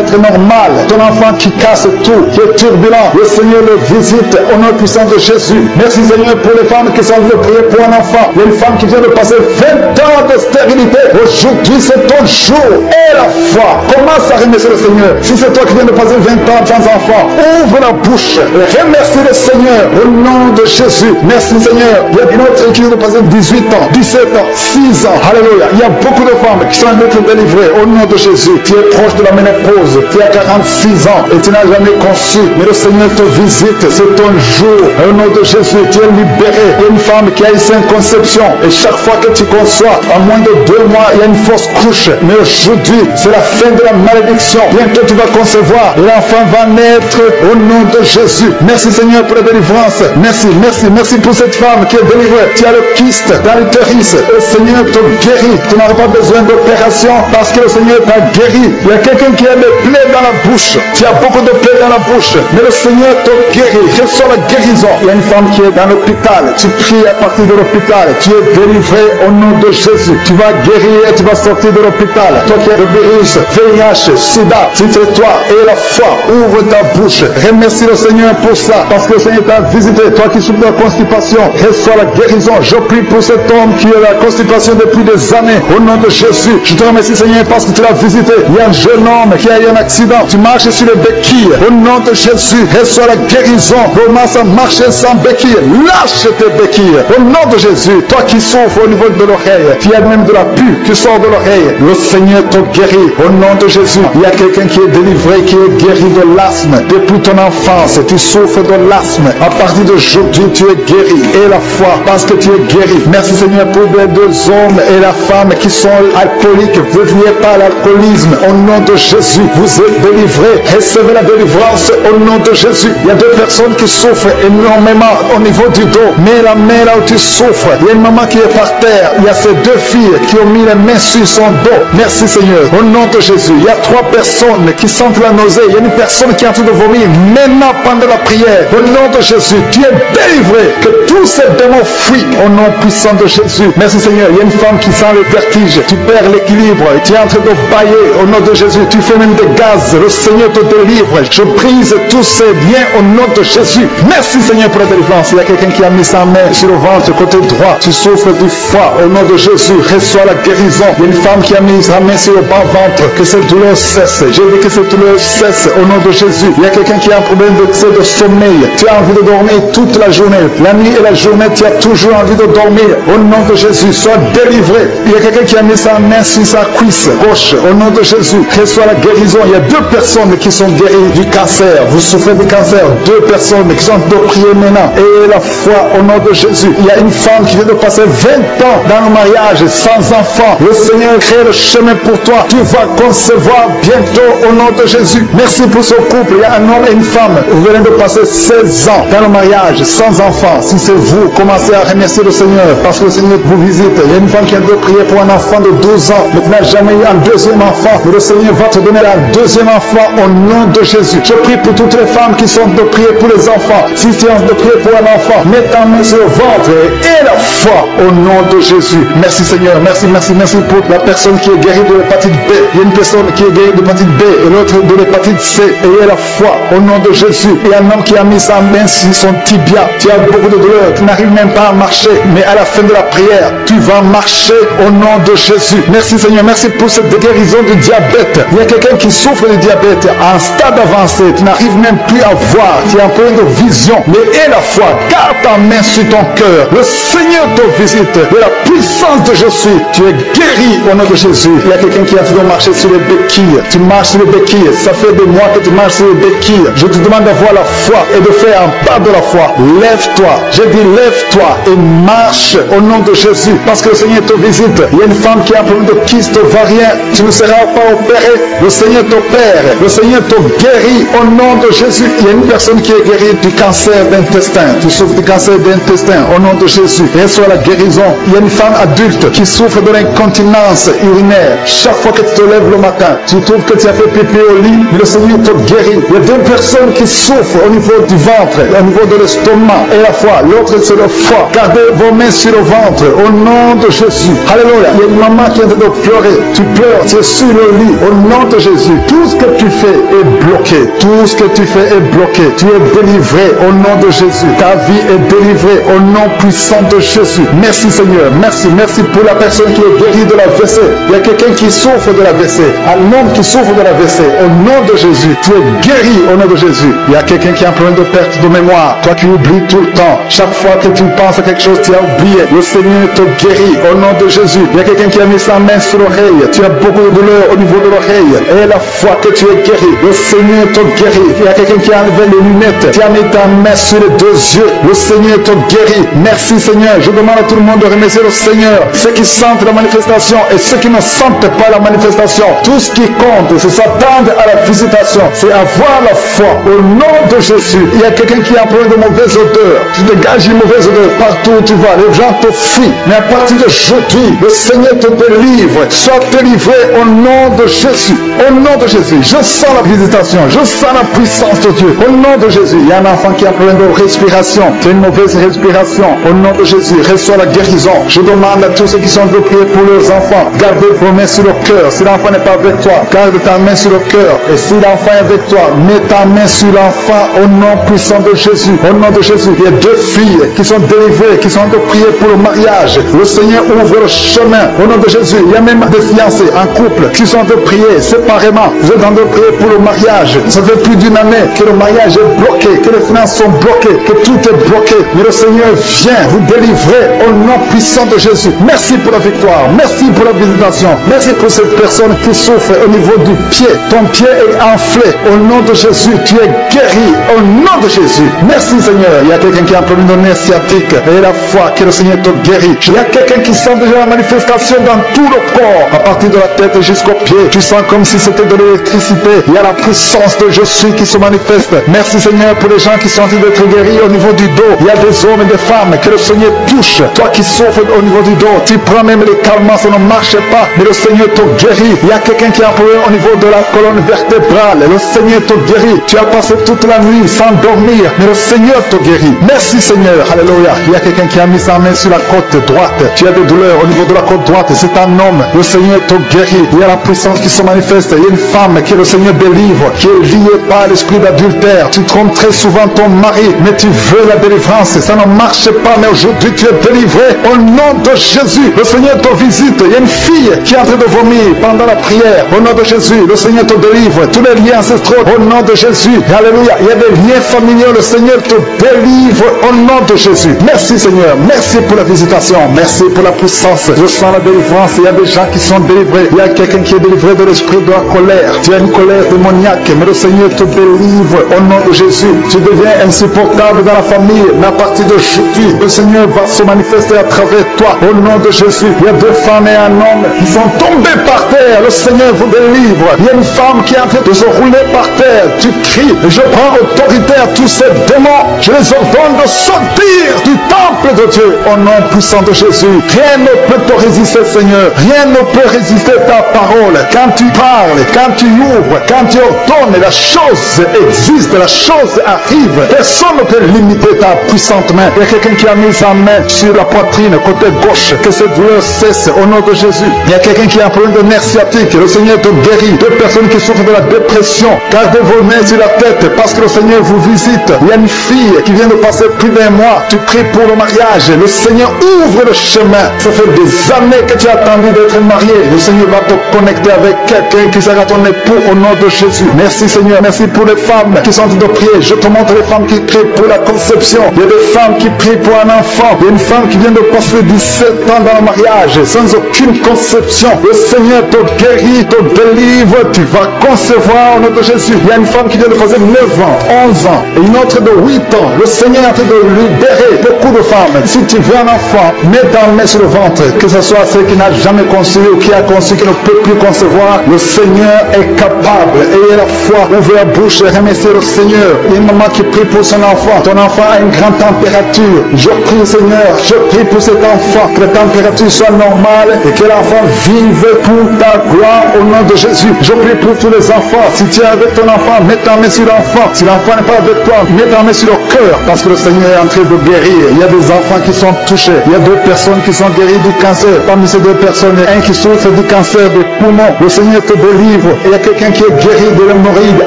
être normal. Ton enfant qui casse tout, qui est turbulent. Le Seigneur le visite au nom puissant de Jésus. Merci Seigneur pour les femmes qui sont venues prier pour un enfant. Il y a une femme qui vient de passer 20 ans de stérilité. Aujourd'hui c'est ton jour. Et la foi. Commence à remercier le Seigneur. Si c'est toi qui viens de passer 20 ans sans enfant, ouvre la bouche. Remercie le Seigneur au nom de Jésus. Merci Seigneur. Il y a une autre qui vient de passer 18 ans, 17 ans, 6 ans. Alléluia. Il y a beaucoup de femmes qui sont en train de délivrer au nom de Jésus. Tu es proche de la ménopause. Tu as 46 ans et tu n'as jamais conçu. Mais le Seigneur te visite. C'est ton jour. Au nom de Jésus, tu es libéré. Il y a une femme qui a eu 5 conceptions. Et chaque fois que tu conçois, en moins de 2 mois, il y a une fausse couche. Mais aujourd'hui, c'est la fin de la malédiction. Bientôt tu vas concevoir. Et l'enfant va naître au nom de Jésus. Merci Seigneur pour la délivrance. Merci, merci, merci pour cette femme qui est délivrée. Tu as le kyste dans l'utérus. Le Seigneur te guérit. Tu n'auras pas besoin d'opération parce que le Seigneur t'a guéri. Il y a quelqu'un qui a des plaies dans la bouche. Tu as beaucoup de plaies dans la bouche. Mais le Seigneur te guérit. Reçois la guérison. Il y a une femme qui est dans l'hôpital. Tu pries à partir de l'hôpital. Tu es délivré au nom de Jésus. Tu vas guérir et tu vas sortir de l'hôpital. Toi qui as le virus, VIH, SIDA, si c'est toi et la foi, ouvre ta bouche. Remercie le Seigneur pour ça. Parce que le Seigneur t'a visité. Toi qui souffres de la constipation, reçois la guérison. Je prie pour cet homme qui a la constipation depuis des années. Au nom de Jésus, je te remercie Seigneur parce que tu l'as visité. Il y a un jeune homme qui a eu un accident. Tu marches sur les béquilles. Au nom de Jésus, reçois la guérison. Commence à marcher sans béquilles. Lâche tes béquilles. Au nom de Jésus, toi qui souffres au niveau de l'oreille, qui a même de la pue qui sort de l'oreille, le Seigneur te guérit. Au nom de Jésus, il y a quelqu'un qui est délivré, qui est guéri de l'asthme. Depuis ton enfance, tu souffres de l'asthme. À partir d'aujourd'hui, tu es guéri. Et la foi, parce que tu es guéri. Merci Seigneur pour les 2 hommes et la femme qui sont alcooliques. Vous n'oubliez pas l'alcoolisme. Au nom de Jésus, vous êtes délivrés. Recevez la délivrance au nom de Jésus. Il y a 2 personnes qui souffrent énormément au niveau du dos. Mais la main là où tu souffres, il y a une maman qui est par terre. Il y a ces 2 filles qui ont mis les mains sur son dos. Merci Seigneur. Au nom de Jésus, il y a 3 personnes qui sentent la nausée. Il y a une personne qui est en train de vomir maintenant pendant la prière. Au nom de Jésus, tu es délivré. Que tous ces démons fuient au nom puissant de Jésus. Merci Seigneur. Il y a une femme qui sent le vertige. Tu perds l'équilibre. Tu es en train de bailler au nom de Jésus. Tu fais même des gaz. Le Seigneur te délivre. Je brise tous ces liens au nom de Jésus. Merci Seigneur pour la délivrance. Il y a quelqu'un qui a mis sa main sur le ventre côté droit. Tu souffres du foie. Au nom de Jésus, reçois la guérison. Il y a une femme qui a mis sa main sur le bas-ventre. Que cette douleur cesse. J'ai dit que cette douleur cesse au nom de Jésus. Il y a quelqu'un qui a un problème d'excès de sommeil. Tu as envie de dormir toute la journée. La nuit et la journée, tu as toujours envie de dormir. Au nom de Jésus, sois délivré. Il y a quelqu'un qui a mis sa main sur sa cuisse gauche. Au nom de Jésus, reçois la guérison. Il y a 2 personnes qui sont guéries du cancer. Vous souffrez du cancer. 2 personnes qui sont de prier maintenant. Et la foi au nom de Jésus. Il y a une femme qui vient de passer 20 ans dans le mariage sans enfant. Le Seigneur crée le chemin pour toi. Tu vas concevoir bientôt au nom de Jésus. Merci pour ce couple. Il y a un homme et une femme. Vous venez de passer 16 ans dans le mariage sans enfant. Si c'est vous, commencez à remercier le Seigneur parce que le Seigneur vous visite. Il y a une femme qui a dû prier pour un enfant de 12 ans mais qui n'a jamais eu un 2e enfant. Mais le Seigneur va te donner un 2e enfant au nom de Jésus. Je prie pour toutes les femmes qui sont de prier pour les enfants. Si tu es de prier pour un enfant, mets ta main sur le ventre et la foi au nom de Jésus. Merci Seigneur. Merci, merci, merci pour la personne qui est guérie de l'hépatite B. Il y a une personne qui est guérie de l'hépatite B et l'autre de l'hépatite C. Ayez la foi au nom de Jésus. Il y a un homme qui a mis sa main sur son tibia. Tu as beaucoup de douleur. Tu n'arrives même pas à marcher. Mais à la fin de la prière, tu vas marcher au nom de Jésus. Merci Seigneur. Merci pour cette guérison du diabète. Il y a quelqu'un qui souffre du diabète à un stade avancé. Tu n'arrives même plus à voir. Tu as un problème de vision. Mais aie la foi. Garde ta main sur ton cœur. Le Seigneur te visite. De la puissance de Jésus, tu es guéri au nom de Jésus. Il y a quelqu'un qui a toujours marché sur les béquilles. Tu marches sur les béquilles. Ça fait des mois que tu marches sur les béquilles. Je te demande d'avoir la foi et de faire un pas de la foi. Lève-toi. J'ai dit lève-toi et marche au nom de Jésus. Parce que le Seigneur te visite. Il y a une femme qui a un problème de kyste ovarien. Tu ne seras pas opéré. Le Seigneur t'opère. Le Seigneur te guérit au nom de Jésus. Il y a une personne qui est guérie du cancer d'intestin. Tu souffres du cancer d'intestin au nom de Jésus. Reçois la guérison. Il y a une femme adulte qui souffre de l'incontinence. incontinence urinaire. Chaque fois que tu te lèves le matin, tu trouves que tu as fait pipi au lit, mais le Seigneur te guérit. Il y a deux personnes qui souffrent au niveau du ventre, au niveau de l'estomac et la foi. L'autre c'est le foie. Gardez vos mains sur le ventre au nom de Jésus. Alléluia. Il y a une maman qui est en train de pleurer. Tu pleures, tu es sur le lit au nom de Jésus. Tout ce que tu fais est bloqué. Tout ce que tu fais est bloqué. Tu es délivré au nom de Jésus. Ta vie est délivrée au nom puissant de Jésus. Merci Seigneur. Merci. Merci pour la personne qui est guérie de la WC. Il y a quelqu'un qui souffre de la WC. Un homme qui souffre de la WC. Au nom de Jésus. Tu es guéri au nom de Jésus. Il y a quelqu'un qui a un problème de perte de mémoire. Toi qui oublies tout le temps. Chaque fois que tu penses à quelque chose, tu as oublié. Le Seigneur te guérit au nom de Jésus. Il y a quelqu'un qui a mis sa main sur l'oreille. Tu as beaucoup de douleur au niveau de l'oreille. Et la fois que tu es guéri, le Seigneur te guérit. Il y a quelqu'un qui a enlevé les lunettes. Tu as mis ta main sur les deux yeux. Le Seigneur te guérit. Merci Seigneur. Je demande à tout le monde de remercier le Seigneur. Ceux qui sentent la manifestation et ceux qui ne sentent pas la manifestation. Tout ce qui compte, c'est s'attendre à la visitation. C'est avoir la foi au nom de Jésus. Il y a quelqu'un qui a un problème de mauvaise odeur. Tu dégages une mauvaise odeur partout où tu vas. Les gens te fuient. Mais à partir d'aujourd'hui, le Seigneur te délivre. Sois délivré au nom de Jésus. Au nom de Jésus. Je sens la visitation. Je sens la puissance de Dieu. Au nom de Jésus. Il y a un enfant qui a un problème de respiration. C'est une mauvaise respiration. Au nom de Jésus. Reçois la guérison. Je demande à tous ceux qui sont de prier pour leurs enfants. Gardez vos mains sur le cœur. Si l'enfant n'est pas avec toi, garde ta main sur le cœur. Et si l'enfant est avec toi, mets ta main sur l'enfant au nom puissant de Jésus. Au nom de Jésus. Il y a deux filles qui sont délivrées, qui sont de prier pour le mariage. Le Seigneur ouvre le chemin. Au nom de Jésus. Il y a même des fiancés en couple qui sont de prier séparément. Vous êtes en train de prier pour le mariage. Ça fait plus d'une année que le mariage est bloqué, que les finances sont bloquées, que tout est bloqué. Mais le Seigneur vient vous délivrer au nom puissant de Jésus. Merci pour la victoire. Merci pour la visitation. Merci pour cette personne qui souffre au niveau du pied. Ton pied est enflé. Au nom de Jésus, tu es guéri. Au nom de Jésus. Merci Seigneur. Il y a quelqu'un qui a un problème de nerf sciatique. Et la foi que le Seigneur te guérit. Il y a quelqu'un qui sent déjà la manifestation dans tout le corps. À partir de la tête jusqu'au pied. Tu sens comme si c'était de l'électricité. Il y a la puissance de je suis qui se manifeste. Merci Seigneur pour les gens qui sont en train d'être guéris au niveau du dos. Il y a des hommes et des femmes que le Seigneur touche. Toi qui souffres au niveau du dos. Tu prends même les calmants, ça ne marche pas. Mais le Seigneur te guérit. Il y a quelqu'un qui a un problème au niveau de la colonne vertébrale. Le Seigneur te guérit. Tu as passé toute la nuit sans dormir. Mais le Seigneur te guérit. Merci Seigneur. Alléluia. Il y a quelqu'un qui a mis sa main sur la côte droite. Tu as des douleurs au niveau de la côte droite. C'est un homme. Le Seigneur te guérit. Il y a la puissance qui se manifeste. Il y a une femme que le Seigneur délivre, qui est liée par l'esprit d'adultère. Tu trompes très souvent ton mari, mais tu veux la délivrance. Ça ne marche pas, mais aujourd'hui tu es délivré. Au nom de Jésus, le Seigneur te visite. Il y a une fille qui est en train de vomir pendant la prière. Au nom de Jésus, le Seigneur te délivre. Tous les liens ancestraux, au nom de Jésus. Alléluia. Il y a des liens familiaux. Le Seigneur te délivre au nom de Jésus. Merci Seigneur. Merci pour la visitation. Merci pour la puissance. Je sens la délivrance. Il y a des gens qui sont délivrés. Il y a quelqu'un qui est délivré de l'esprit de la colère. Tu as une colère démoniaque, mais le Seigneur te délivre au nom de Jésus. Tu deviens insupportable dans la famille, mais à partir d'aujourd'hui, le Seigneur va se manifester à travers toi au nom de Jésus. Il y a deux femmes et un homme qui sont tombés par terre. Le Seigneur vous délivre. Il y a une femme qui est en train de se rouler par terre. Tu cries. Je prends autorité à tous ces démons. Je les ordonne de sortir du temple de Dieu au nom puissant de Jésus. Rien ne peut te résister, Seigneur. Rien ne peut résister ta parole. Quand tu parles, quand tu ouvres, quand tu ordonnes, la chose existe, la chose arrive. Personne ne peut limiter ta puissante main. Il y a quelqu'un qui a mis sa main sur la poitrine, côté gauche, que cette douleur cesse au nom de Jésus. Il y a quelqu'un qui a un problème de nerf sciatique. Le Seigneur te guérit. Deux personnes qui souffrent de la dépression. Gardez vos mains sur la tête parce que le Seigneur vous visite. Il y a une fille qui vient de passer plus d'un mois. Tu pries pour le mariage. Le Seigneur ouvre le chemin. Ça fait des années que tu as attendu d'être marié. Le Seigneur va te connecter avec quelqu'un qui sera ton époux au nom de Jésus. Merci Seigneur. Merci pour les femmes qui sont en train de prier. Je te montre les femmes qui prient pour la conception. Il y a des femmes qui prient pour un enfant. Il y a une femme qui vient de passer 17 ans dans le mariage sans aucune conception. Le Seigneur te guérit, te délivre. Tu vas concevoir au nom de Jésus. Il y a une femme qui vient de passer 9 ans, 11 ans et une autre de 8 ans. Le Seigneur est en train de libérer beaucoup de femmes. Si tu veux un enfant, mets ta main sur le ventre. Que ce soit celle qui n'a jamais conçu ou qui a conçu, qui ne peut plus concevoir. Le Seigneur est capable. Ayez la foi, ouvrez la bouche et remerciez le Seigneur. Il y a une maman qui prie pour son enfant. Ton enfant a une grande température. Je prie Seigneur, je prie pour cet enfant. Que la température soit normale et que enfants vivent pour ta gloire au nom de Jésus. Je prie pour tous les enfants. Si tu es avec ton enfant, mets ta main sur l'enfant. Si l'enfant n'est pas avec toi, mets ta main sur le cœur, parce que le Seigneur est en train de guérir. Il y a des enfants qui sont touchés. Il y a 2 personnes qui sont guéries du cancer. Parmi ces 2 personnes, il y a un qui souffre du cancer des poumons. Le Seigneur te délivre. Et il y a quelqu'un qui est guéri de l'hémorroïde.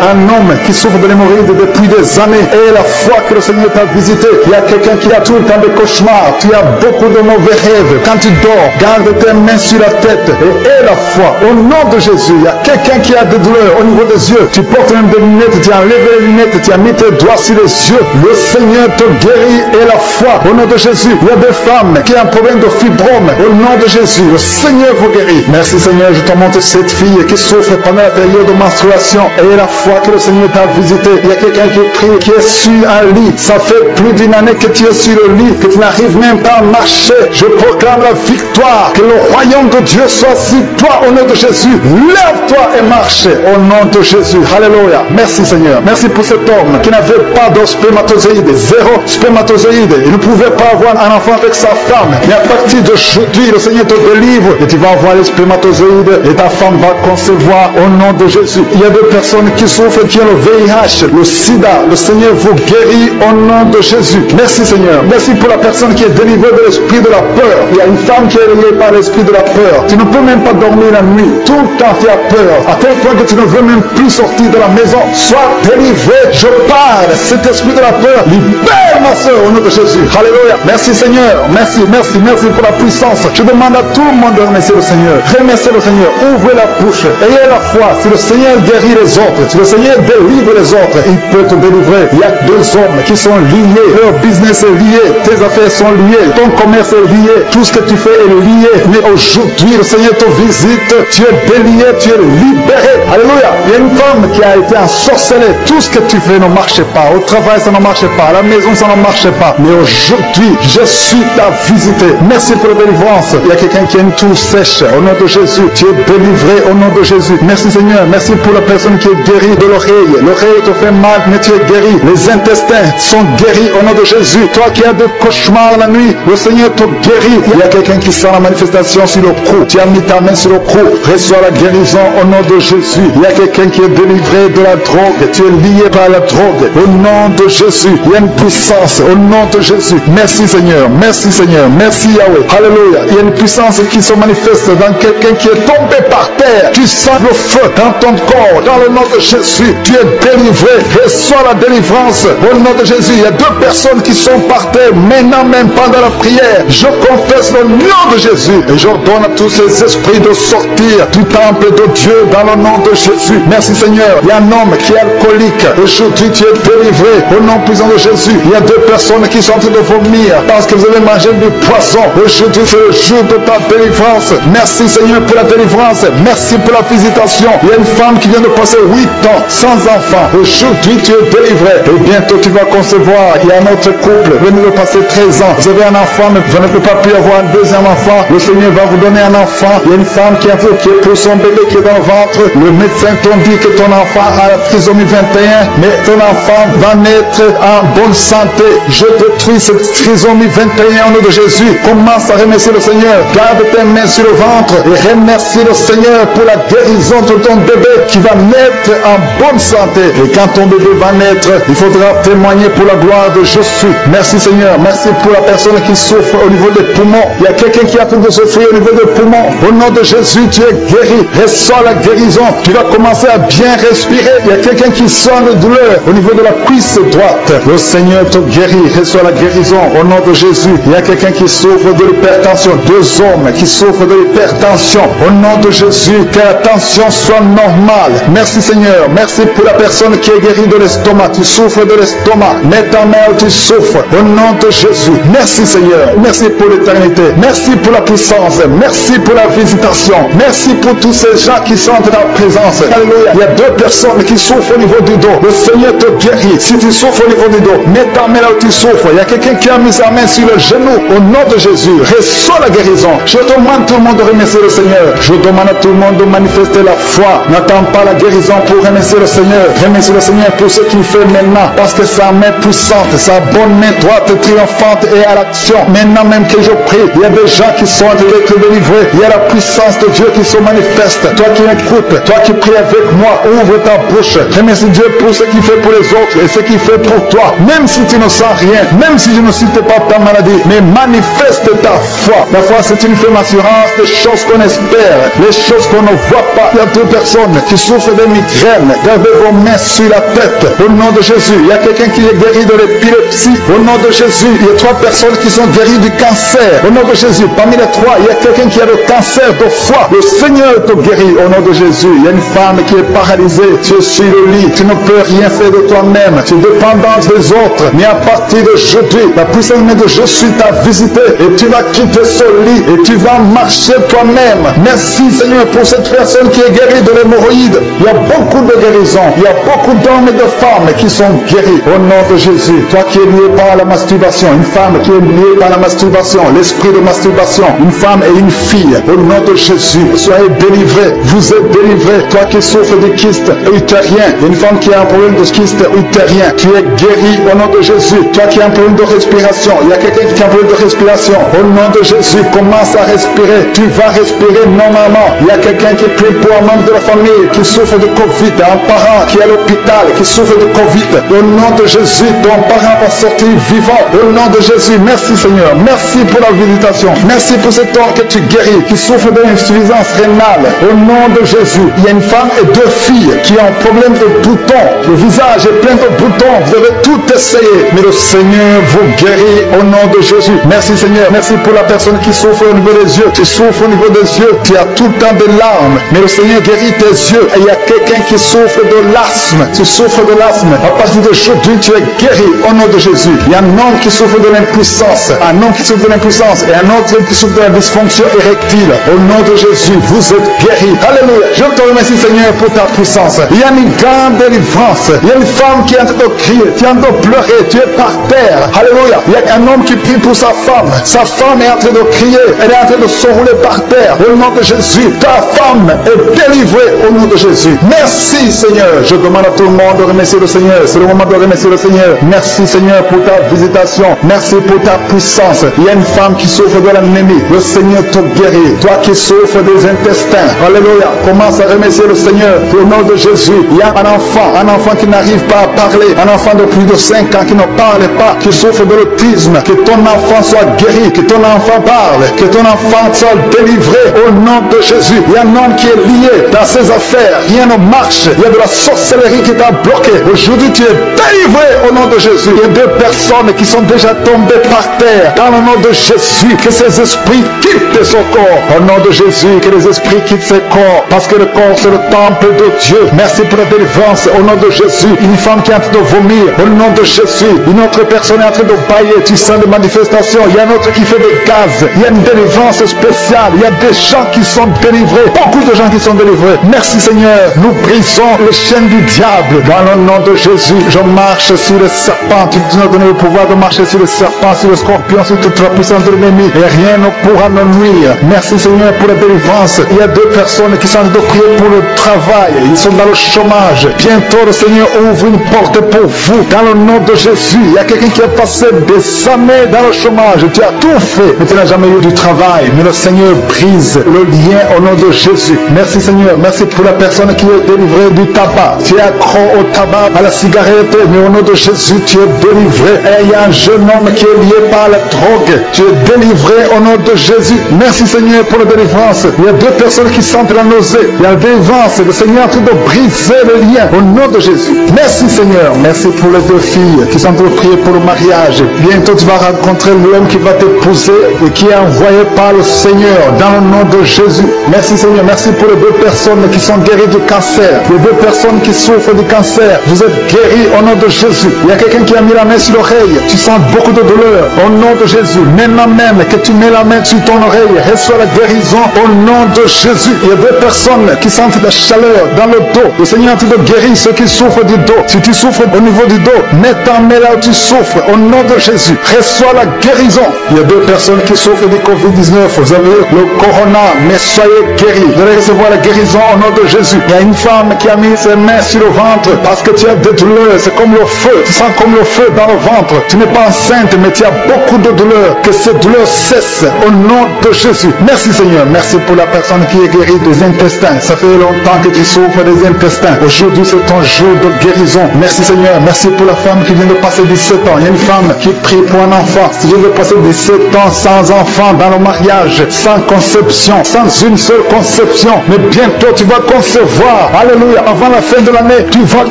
Un homme qui souffre de l'hémorroïde depuis des années. Et la fois que le Seigneur t'a visité, il y a quelqu'un qui a tout le temps des cauchemars. Tu as beaucoup de mauvais rêves. Quand tu dors, garde tes mains sur la tête. Et la foi. Au nom de Jésus, il y a quelqu'un qui a des douleurs au niveau des yeux. Tu portes même des lunettes. Tu as enlevé les lunettes. Tu as mis tes doigts sur les yeux. Le Seigneur te guérit. Et la foi. Au nom de Jésus, il y a des femmes qui ont un problème de fibrome. Au nom de Jésus, le Seigneur vous guérit. Merci Seigneur, je te montre cette fille qui souffre pendant la période de menstruation. Et la foi que le Seigneur t'a visité, il y a quelqu'un qui prie, qui est sur un lit. Ça fait plus d'une année que tu es sur le lit, que tu n'arrives même pas à marcher. Je proclame la victoire, que le royaume de Dieu soit sur toi au nom de Jésus. Lève-toi et marche au nom de Jésus. Alléluia. Merci Seigneur. Merci pour cet homme qui n'avait pas de spermatozoïde, 0 spermatozoïde. Il ne pouvait pas avoir un enfant avec sa femme. Mais à partir d'aujourd'hui, le Seigneur te délivre et tu vas avoir les spermatozoïdes et ta femme va concevoir au nom de Jésus. Il y a 2 personnes qui souffrent, qui ont le VIH, le sida. Le Seigneur vous guérit au nom de Jésus. Merci Seigneur. Merci pour la personne qui est délivrée de l'esprit de la peur. Il y a une femme qui est liée par l'esprit de la peur. Tu ne peux même pas dormir la nuit. Tout le temps tu as peur. À tel point que tu ne veux même plus sortir de la maison. Sois délivré. Je parle. Cet esprit de la peur, libère ma soeur au nom de Jésus. Alléluia. Merci Seigneur. Merci pour la puissance. Je demande à tout le monde de remercier le Seigneur. Remerciez le Seigneur. Ouvrez la bouche. Ayez la foi. Si le Seigneur guérit les autres, si le Seigneur délivre les autres, il peut te délivrer. Il y a 2 hommes qui sont liés. Leur business est lié. Tes affaires sont liées. Ton commerce est lié. Tout ce que tu fais est lié. Mais aujourd'hui, le Seigneur te visite. Tu es délié. Tu es libéré. Alléluia. Il y a une femme qui a été ensorcelée. Tout ce que tu fais ne marche pas. Au travail, ça ne marche pas. À la maison, ça ne marche pas. Mais aujourd'hui, je suis ta visité. Merci pour la délivrance. Il y a quelqu'un qui a une toux sèche. Au nom de Jésus, tu es délivré au nom de Jésus. Merci Seigneur. Merci pour la personne qui est guérie de l'oreille. L'oreille te fait mal, mais tu es guéri. Les intestins sont guéris au nom de Jésus. Toi qui as des cauchemars la nuit, le Seigneur te guérit. Il y a quelqu'un qui sent la manifestation sur le cou. Tu as mis ta main sur le cou. Reçois la guérison au nom de Jésus. Il y a quelqu'un qui est délivré de la drogue. Tu es lié par la drogue. Au nom de Jésus. Il y a une puissance au nom de Jésus. Merci Seigneur. Merci Seigneur. Merci Yahweh. Alléluia. Il y a une puissance qui se manifeste dans quelqu'un qui est tombé par terre. Tu sens le feu dans ton corps. Dans le nom de Jésus. Tu es délivré. Reçois la délivrance. Au nom de Jésus. Il y a 2 personnes qui sont par terre. Maintenant même pendant la prière. Je confesse le nom de Jésus. Et j'ordonne à tous ces esprits de sortir du temple de Dieu dans le nom de Jésus. Merci Seigneur. Il y a un homme qui est alcoolique. Aujourd'hui tu es délivré. Au nom puissant de Jésus. Il y a 2 personnes qui sont en train de vomir parce que vous avez mangé du poisson. Aujourd'hui c'est le jour de ta délivrance. Merci Seigneur pour la délivrance. Merci pour la visitation. Il y a une femme qui vient de passer 8 ans sans enfant. Aujourd'hui tu es délivré. Et bientôt tu vas concevoir. Il y a un autre couple. Vous venez de passer 13 ans. Vous avez un enfant mais vous ne pouvez pas plus avoir un 2e enfant. Le Seigneur va vous donner un enfant. Il y a une femme qui est pour son bébé qui est dans le ventre. Le médecin t'a dit que ton enfant a la trisomie 21. Mais ton enfant va naître en bonne santé. Je détruis cette trisomie 21 au nom de Jésus. Commence à remercier le Seigneur. Garde tes mains sur le ventre et remercie le Seigneur pour la guérison de ton bébé qui va naître en bonne santé. Et quand ton bébé va naître, il faudra témoigner pour la gloire de Jésus. Merci Seigneur. Merci pour la personne qui souffre au niveau des poumons. Il y a quelqu'un qui a train de souffrir au niveau des poumons. Au nom de Jésus, tu es guéri. Reçois la guérison. Tu vas commencer à bien respirer. Il y a quelqu'un qui sent la douleur au niveau de la cuisse droite. Le Seigneur te guérit. Reçois la guérison au nom de Jésus. Il y a quelqu'un qui souffre de l'hypertension. 2 hommes qui souffrent de l'hypertension. Au nom de Jésus, que la tension soit normale. Merci Seigneur. Merci pour la personne qui est guérie de l'estomac. Tu souffres de l'estomac. Mets ta main où tu souffres. Au nom de Jésus. Merci Seigneur. Merci pour l'éternité. Merci pour la puissance. Merci pour la visitation. Merci pour tous ces gens qui sont dans la présence. Alléluia. Il y a 2 personnes qui souffrent au niveau du dos. Le Seigneur te guérit. Si tu souffres au niveau du dos. Mets ta main là où tu souffres. Il y a quelqu'un qui a mis sa main sur le genou. Au nom de Jésus, reçois la guérison. Je demande à tout le monde de remercier le Seigneur. Je demande à tout le monde de manifester la foi. N'attends pas la guérison pour remercier le Seigneur. Remercie le Seigneur pour ce qu'il fait maintenant. Parce que sa main puissante, sa bonne main droite triomphante est à l'action. Maintenant même que je prie, il y a des gens qui sont en train d'être délivrés. Il y a la puissance de Dieu qui se manifeste. Toi qui écoutes, toi qui pries avec moi, ouvre ta bouche. Remercie Dieu pour ce qu'il fait pour les autres et ce qu'il fait pour toi. Même si tu ne sens rien, même si je ne cite pas ta maladie, mais manifeste ta foi. La foi, c'est une ferme assurance des choses qu'on espère, les choses qu'on ne voit pas. Il y a deux personnes qui souffrent de migraines. Gardez vos mains sur la tête. Au nom de Jésus, il y a quelqu'un qui est guéri de l'épilepsie. Au nom de Jésus, il y a 3 personnes qui sont guéries du cancer. Au nom de Jésus, parmi les 3, il y a quelqu'un qui a le cancer de foie. Le Seigneur te guérit au nom de Jésus. Il y a une femme qui est paralysée. Tu es sur le lit. Tu ne peux rien faire de toi-même. Tu es dépendante des autres. Mais à partir d'aujourd'hui, la puissance de Jésus t'a visité et tu vas quitter ce lit et tu vas marcher toi-même. Merci Seigneur pour cette personne qui est guérie de l'hémorroïde. Il y a beaucoup de guérisons. Il y a beaucoup d'hommes et de femmes qui sont guéris au nom de Jésus. Toi qui es lié par la masturbation, une femme qui est liée par la masturbation, l'esprit de masturbation, une femme et une fille, au nom de Jésus, soyez délivrés. Vous êtes délivrés. Toi qui souffres de kyste utérien, une femme qui a un problème de kyste utérien, tu es guéri au nom de Jésus. Toi qui as un problème de respiration, il y a quelqu'un qui a un problème de respiration, au nom de Jésus, commence à respirer. Tu vas respirer normalement. Il y a quelqu'un qui prie pour un membre de la famille qui souffre de Covid, un parent qui est à l'hôpital, qui souffre de Covid. Au nom de Jésus, ton parent va sortir vivant. Au nom de Jésus, merci Seigneur. Merci pour la visitation. Merci pour cet homme que tu guéris, qui souffre d'insuffisance rénale. Au nom de Jésus, il y a une femme et 2 filles qui ont un problème de boutons. Le visage est plein de boutons. Vous avez tout essayé, mais le Seigneur vous guérit au nom de Jésus. Merci Seigneur. Merci pour la personne qui souffre au niveau des yeux. Tu souffres au niveau des yeux. Tu as tout le temps des larmes, mais le Seigneur guérit tes yeux. Et il y a quelqu'un qui souffre de l'asthme. Tu souffres de l'asthme. À partir d'aujourd'hui, tu es guéri au nom de Jésus. Il y a un homme qui souffre de l'impuissance. Un homme qui souffre de l'impuissance et un autre qui souffre de la dysfonction érectile. Au nom de Jésus, vous êtes guéris. Alléluia. Je te remercie Seigneur pour ta puissance. Il y a une grande délivrance. Il y a une femme qui est en train de crier, qui est en train de pleurer. Tu es par terre. Alléluia. Il y a un homme qui prie pour sa femme. Sa femme est en train de crier. Elle est en train de s'enrouler par terre. Au nom de Jésus, ta femme est délivrée au nom de Jésus. Merci Seigneur. Je demande à tout le monde de remercier le Seigneur. C'est le moment de remercier le Seigneur. Merci Seigneur pour ta visitation. Merci pour ta puissance. Il y a une femme qui souffre de l'anémie. Le Seigneur te guérit. Toi qui souffres des intestins. Alléluia. Commence à remercier le Seigneur. Au nom de Jésus. Il y a un enfant qui n'arrive pas à parler. Un enfant de plus de 5 ans qui ne parle pas, qui souffre de l'autisme. Que ton enfant soit guéri. Que ton enfant parle. Que ton enfant soit délivré au nom de Jésus. Il y a un homme qui est lié dans ses affaires. Rien ne marche. Il y a de la sorcellerie qui t'a bloqué. Aujourd'hui, tu es délivré au nom de Jésus. Il y a 2 personnes qui sont déjà tombées par terre. Dans le nom de Jésus, que ces esprits quittent son corps. Au nom de Jésus, que les esprits quittent ses corps. Parce que le corps, c'est le temple de Dieu. Merci pour la délivrance. Au nom de Jésus, une femme qui est en train de vomir. Au nom de Jésus, une autre personne est en train de bailler. Tu sens des manifestations. Il y a un autre qui fait des gaz. Il y a une délivrance spéciale. Il y a des gens qui sont délivrés. Beaucoup de gens qui sont délivrés. Merci Seigneur. Nous brisons les chaînes du diable. Dans le nom de Jésus, je marche sur le serpent. Tu nous as donné le pouvoir de marcher sur le serpent, sur le scorpion, sur toute la puissance de l'ennemi. Et rien ne pourra nous nuire. Merci Seigneur pour la délivrance. Il y a 2 personnes qui sont en train de prier pour le travail. Ils sont dans le chômage. Bientôt le Seigneur ouvre une porte pour vous. Dans le nom de Jésus, il y a quelqu'un qui a passé des années dans le chômage. Tu as tout fait, mais tu n'as jamais eu du travail. Mais le Seigneur brise le lien au nom de Jésus. Merci Seigneur. Merci pour la personne qui est délivrée du tabac. Tu es accro au tabac, à la cigarette, mais au nom de Jésus, tu es délivré. Et il y a un jeune homme qui est lié par la drogue. Tu es délivré au nom de Jésus. Merci Seigneur pour la délivrance. Il y a 2 personnes qui sentent la nausée. Il y a la délivrance. Le Seigneur est en train de briser le lien au nom de Jésus. Merci Seigneur. Merci pour les 2 filles qui sont en train de prier pour le mariage. Bientôt tu vas rencontrer l'homme qui va t'épouser et qui est envoyé par le Seigneur dans le nom de Jésus. Merci Seigneur. Merci pour les 2 personnes qui sont guéries du cancer. Les 2 personnes qui souffrent du cancer. Vous êtes guéris au nom de Jésus. Il y a quelqu'un quelqu'un qui a mis la main sur l'oreille, tu sens beaucoup de douleur. Au nom de Jésus, maintenant même que tu mets la main sur ton oreille, reçois la guérison au nom de Jésus. Il y a des personnes qui sentent la chaleur dans le dos. Le Seigneur te guérit ceux qui souffrent du dos. Si tu souffres au niveau du dos, mets ta main là où tu souffres au nom de Jésus. Reçois la guérison. Il y a deux personnes qui souffrent du Covid-19. Vous avez le corona, mais soyez guéris. Vous allez recevoir la guérison au nom de Jésus. Il y a une femme qui a mis ses mains sur le ventre parce que tu as des douleurs. C'est comme le feu. Tu sens comme le feu dans le ventre. Tu n'es pas enceinte, mais tu as beaucoup de douleurs. Que ces douleurs cessent au nom de Jésus. Merci Seigneur. Merci pour la personne qui est guérie des intestins. Ça fait longtemps que tu souffres des intestins. Aujourd'hui, c'est ton jour de guérison. Merci Seigneur. Merci pour la femme qui vient de passer 17 ans. Il y a une femme qui prie pour un enfant. Qui vient de passer 17 ans sans enfant dans le mariage, sans conception, sans une seule conception. Mais bientôt, tu vas concevoir. Alléluia. Avant la fin de l'année, tu vas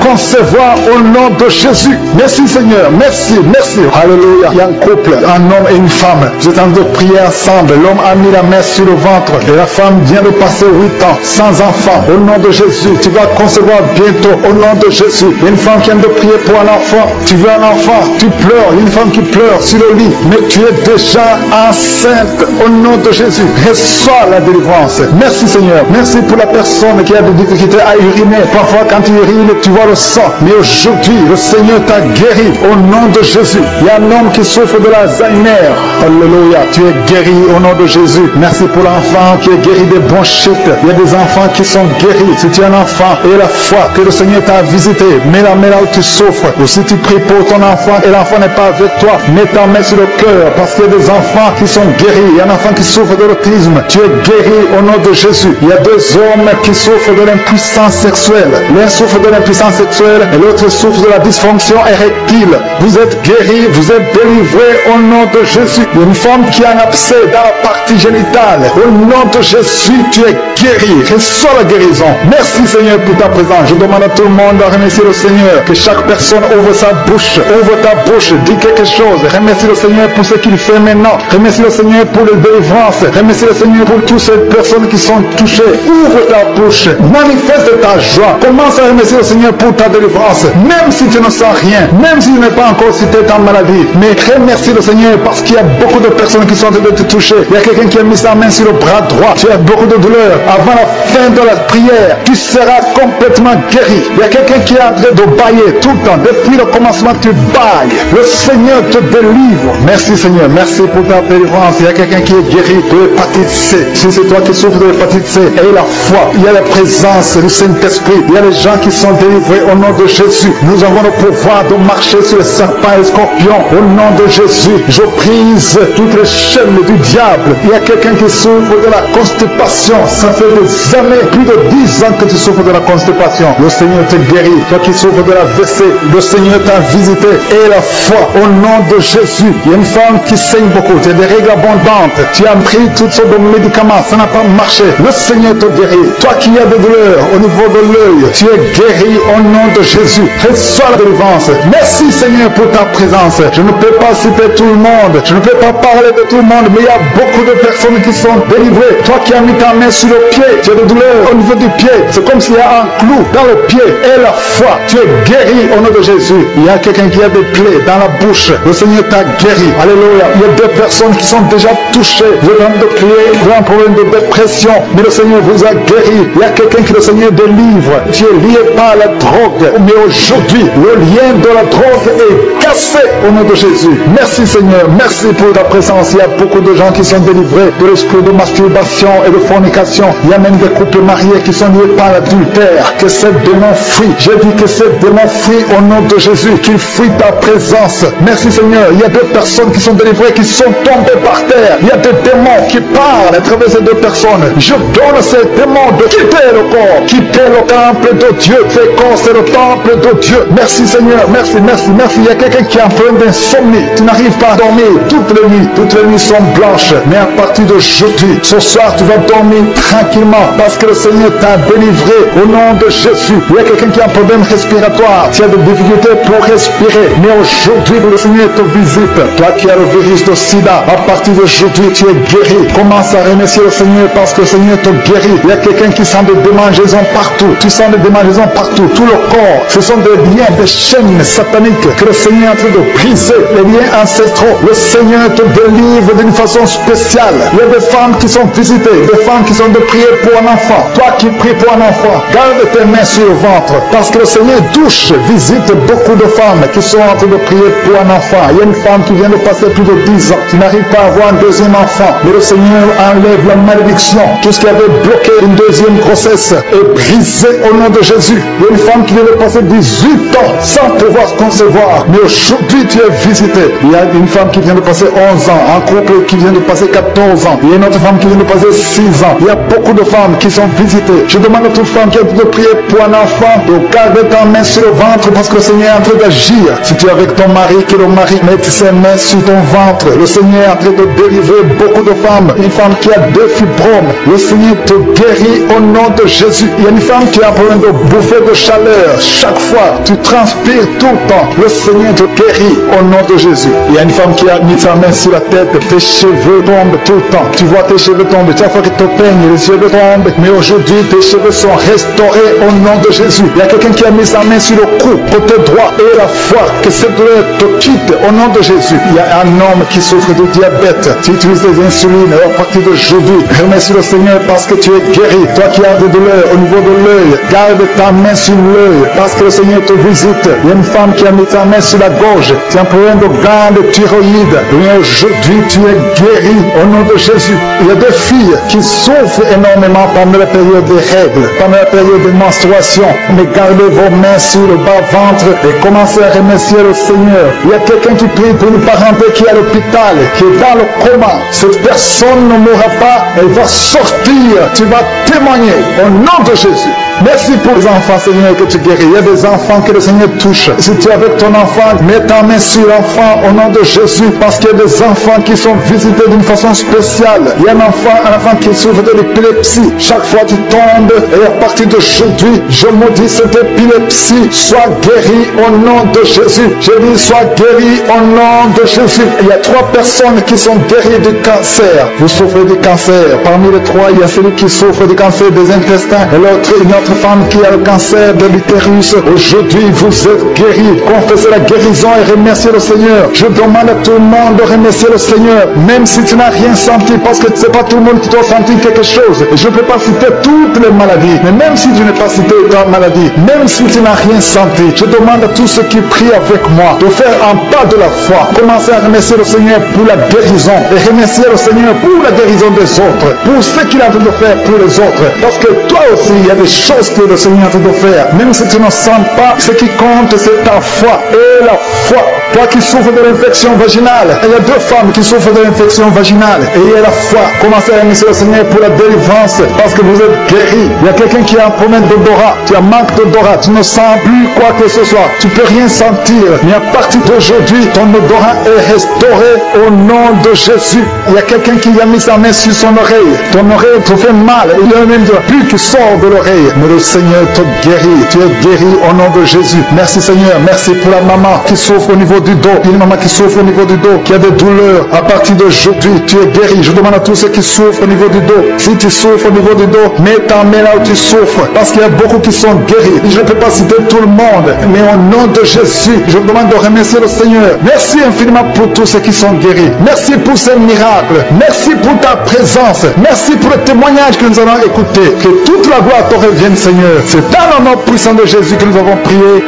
concevoir au nom de Jésus. Merci Seigneur. Merci. Merci. Alléluia. Il y a un couple, un homme et une femme. Vous êtes en train de prier ensemble. L'homme a mis la main sur le ventre et la femme vient de passer 8 ans sans enfant. Au nom de Jésus, tu vas concevoir bientôt au nom de Jésus. Il y a une femme qui vient de prier pour un enfant. Tu veux un enfant, tu pleures. Il y a une femme qui pleure sur le lit, mais tu es déjà enceinte au nom de Jésus. Reçois la délivrance. Merci Seigneur. Merci pour la personne qui a des difficultés à uriner. Parfois quand tu urines, tu vois le sang. Mais aujourd'hui, le Seigneur t'a guéri au nom de Jésus. Il y a un homme qui souffre de l'Alzheimer. Alléluia. Tu es guéri au nom de Jésus. Merci pour l'enfant qui est guéri des bronchites. Il y a des enfants qui sont guéris. Si tu es un enfant et la foi que le Seigneur t'a visité, mets la main là où tu souffres. Ou si tu pries pour ton enfant et l'enfant n'est pas avec toi, mets ta main sur le cœur parce qu'il y a des enfants qui sont guéris. Il y a un enfant qui souffre de l'autisme. Tu es guéri au nom de Jésus. Il y a deux hommes qui souffrent de l'impuissance sexuelle. L'un souffre de l'impuissance sexuelle et l'autre souffre de la dysfonction érectile. Vous êtes guéris, vous êtes délivrés au nom de Jésus. Il y a une femme qui a un abcès dans la partie génitale. Au nom de Jésus, tu es guéri. Reçois la guérison. Merci Seigneur pour ta présence. Je demande à tout le monde de remercier le Seigneur. Que chaque personne ouvre sa bouche. Ouvre ta bouche. Dis quelque chose. Remercie le Seigneur pour ce qu'il fait maintenant. Remercie le Seigneur pour les délivrances. Remercie le Seigneur pour toutes ces personnes qui sont touchées. Ouvre ta bouche. Manifeste ta joie. Commence à remercier le Seigneur pour ta délivrance. Même si tu ne sens rien. Même si tu n'es pas encore cité ta maladie. Mais remercie le Seigneur parce qu'il y a beaucoup de personnes qui sont en train de te toucher. Il y a quelqu'un qui a mis sa main sur le bras droit. Tu as beaucoup de douleur. Avant la fin de la prière, tu seras complètement guéri. Il y a quelqu'un qui est en train de bailler tout le temps. Depuis le commencement, tu bailles. Le Seigneur te délivre. Merci Seigneur. Merci pour ta délivrance. Il y a quelqu'un qui est guéri de l'hépatite C. Si c'est toi qui souffres de l'hépatite C, aie la foi. Il y a la présence du Saint-Esprit. Il y a les gens qui sont délivrés au nom de Jésus. Nous avons le pouvoir de marcher sur les serpents et les scorpions. Au nom de Jésus, je brise toutes les chaînes du diable. Il y a quelqu'un qui souffre de la constipation. Ça fait des années, plus de 10 ans que tu souffres de la constipation. Le Seigneur te guérit. Toi qui souffres de la WC, le Seigneur t'a visité. Et la foi au nom de Jésus. Il y a une femme qui saigne beaucoup. Tu as des règles abondantes. Tu as pris toutes sortes de médicaments. Ça n'a pas marché. Le Seigneur te guérit. Toi qui as des douleurs au niveau de l'œil, tu es guéri au nom de Jésus. Reçois la délivrance. Merci Seigneur pour ta présence. Je ne peux pas citer tout le monde. Je ne peux pas parler de tout le monde, mais il y a beaucoup de personnes qui sont délivrées. Toi qui as mis ta main sur le pied, tu as des douleurs au niveau du pied. C'est comme s'il y a un clou dans le pied. Et la foi, tu es guéri au nom de Jésus. Il y a quelqu'un qui a des plaies dans la bouche. Le Seigneur t'a guéri. Alléluia. Il y a deux personnes qui sont déjà touchées. Vous êtes en train de prier, vous avez un problème de dépression, mais le Seigneur vous a guéri. Il y a quelqu'un qui le Seigneur délivre. Tu es lié par la drogue. Mais aujourd'hui, le lien de la drogue est cassé au nom de Jésus. Merci Seigneur. Merci pour ta présence. Il y a beaucoup de gens qui sont délivrés de l'esprit de masturbation et de fornication. Il y a même des couples mariés qui sont liés par l'adultère. Que ces démons fuient. J'ai dit que ces démons fuient au nom de Jésus. Qu'ils fuient ta présence. Merci Seigneur. Il y a deux personnes qui sont délivrées, qui sont tombées par terre. Il y a des démons qui parlent à travers ces deux personnes. Je donne ces démons de quitter le corps. Quitter le temple de Dieu. Fais corps, c'est le temple de Dieu. Merci Seigneur. Merci, merci, merci. Il y a quelqu'un qui est en train d'insomnie. Tu n'arrives pas à dormir toutes les nuits. Toutes les nuits sont blanches. Mais à partir d'aujourd'hui, ce soir, tu vas dormir tranquillement parce que le Seigneur t'a délivré au nom de Jésus. Il y a quelqu'un qui a un problème respiratoire. Tu as des difficultés pour respirer. Mais aujourd'hui, le Seigneur te visite. Toi qui as le virus de sida, à partir d'aujourd'hui, tu es guéri. Commence à remercier le Seigneur parce que le Seigneur te guérit. Il y a quelqu'un qui sent des démangeaisons partout. Tu sens des démangeaisons partout. Tout le corps. Ce sont des liens, des chaînes sataniques sataniques que le Seigneur est en train de briser, les liens ancestraux. Le Seigneur te délivre d'une façon spéciale. Il y a des femmes qui sont visitées, des femmes qui sont de prier pour un enfant. Toi qui pries pour un enfant, garde tes mains sur le ventre, parce que le Seigneur touche, visite beaucoup de femmes qui sont en train de prier pour un enfant. Il y a une femme qui vient de passer plus de 10 ans, qui n'arrive pas à avoir un deuxième enfant, mais le Seigneur enlève la malédiction. Tout ce qui avait bloqué une deuxième grossesse est brisé au nom de Jésus. Il y a une femme qui vient de passer 18 ans sans pouvoir concevoir, mais aujourd'hui tu es visité. Il y a une femme qui vient de passer 11 ans, un couple qui vient de passer 14 ans, il y a une autre femme qui vient de passer 6 ans. Il y a beaucoup de femmes qui sont visitées. Je demande à toute femme qui a de prier pour un enfant de garder ta main sur le ventre, parce que le Seigneur est en train d'agir. Si tu es avec ton mari, que le mari mette ses mains sur ton ventre. Le Seigneur est en train de délivrer beaucoup de femmes. Une femme qui a des fibromes, le Seigneur te guérit au nom de Jésus. Il y a une femme qui a un problème de bouffée de chaleur. Chaque fois, tu transpires tout le temps. Le Seigneur te guérit au nom de Jésus. Il y a une femme qui a mis sa main sur la tête. Tes cheveux tombent tout le temps. Tu vois tes cheveux tomber. Chaque fois que tu te peignes, les cheveux tombent. Mais aujourd'hui, tes cheveux sont restaurés au nom de Jésus. Il y a quelqu'un qui a mis sa main sur le cou, côté droit, et la foi, que cette douleur te quitte au nom de Jésus. Il y a un homme qui souffre de diabète. Tu utilises des insulines. À partir d'aujourd'hui, remercie le Seigneur parce que tu es guéri. Toi qui as des douleurs au niveau de l'œil, garde ta main sur l'œil parce que le Seigneur te visite. Il y a une femme qui a mis sa main sur la gorge. Tu as un problème de glande thyroïde. Mais aujourd'hui, tu es guéri au nom de Jésus. Il y a des filles qui souffrent énormément pendant la période des règles, pendant la période de menstruation. Mais gardez vos mains sur le bas-ventre et commencez à remercier le Seigneur. Il y a quelqu'un qui prie pour une parenté qui est à l'hôpital, qui est dans le coma. Cette personne ne mourra pas, elle va sortir. Tu vas témoigner au nom de Jésus. Merci pour les enfants, Seigneur, que tu guéris. Il y a des enfants que le Seigneur touche. Si tu es avec ton enfant, mets ta main sur l'enfant au nom de Jésus, parce qu'il y a des enfants qui sont visités d'une façon spéciale. Il y a un enfant qui souffre de l'épilepsie. Chaque fois tu tombes, et à partir d'aujourd'hui, je maudis cette épilepsie. Sois guéri au nom de Jésus. Je dis, sois guéri au nom de Jésus. Il y a 3 personnes qui sont guéries du cancer. Vous souffrez du cancer. Parmi les 3, il y a celui qui souffre du cancer des intestins, et l'autre, une autre femme qui a le cancer de l'utérus. Aujourd'hui, vous êtes guéris. Confessez la guérison et remerciez le Seigneur. Je demande à tout le monde de remercier le Seigneur, même si tu n'as rien senti, parce que c'est pas tout le monde qui doit sentir quelque chose. Je ne peux pas citer toutes les maladies, mais même si tu n'as pas cité ta maladie, même si tu n'as rien senti, je demande à tous ceux qui prient avec moi de faire un pas de la foi. Commencez à remercier le Seigneur pour la guérison et remercier le Seigneur pour la guérison des autres, pour ce qu'il est en train de faire pour les autres. Parce que toi aussi, il y a des choses que le Seigneur est en train de faire. Même si tu ne sens pas, ce qui compte, c'est ta foi. Et la foi. Toi qui souffres de l'infection vaginale, il y a 2 femmes qui souffrent de l'infection vaginale. Et il y a la foi. Commencez à remercier le Seigneur pour la délivrance, parce que vous êtes guéris. Il y a quelqu'un qui a un problème d'odorat. Tu as manque d'odorat. Tu ne sens plus quoi que ce soit. Tu ne peux rien sentir. Mais à partir d'aujourd'hui, ton odorat est restauré au nom de Jésus. Il y a quelqu'un qui a mis sa main sur son oreille. Ton oreille te fait mal. Il y a même de la pluie qui sort de l'oreille. Mais le Seigneur te guérit. Tu es guéri au nom de Jésus. Merci Seigneur. Merci pour la maman qui souffre au niveau du dos. Il y a une maman qui souffre au niveau du dos, qui a des douleurs. À partir d'aujourd'hui, tu es guéri. Je demande à tous ceux qui souffrent au niveau du dos. Si tu souffres au niveau du dos, mets ta main là où tu souffres. Parce qu'il y a beaucoup qui sont guéris. Je ne peux pas citer tout le monde. Mais au nom de Jésus, je demande de remercier le Seigneur. Merci infiniment pour tous ceux qui sont guéris. Merci pour ces miracles. Merci pour ta présence. Merci pour le témoignage que nous allons écouter. Que toute la gloire te revienne, Seigneur. C'est dans le nom puissant de Jésus que nous avons prié.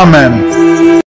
Amen.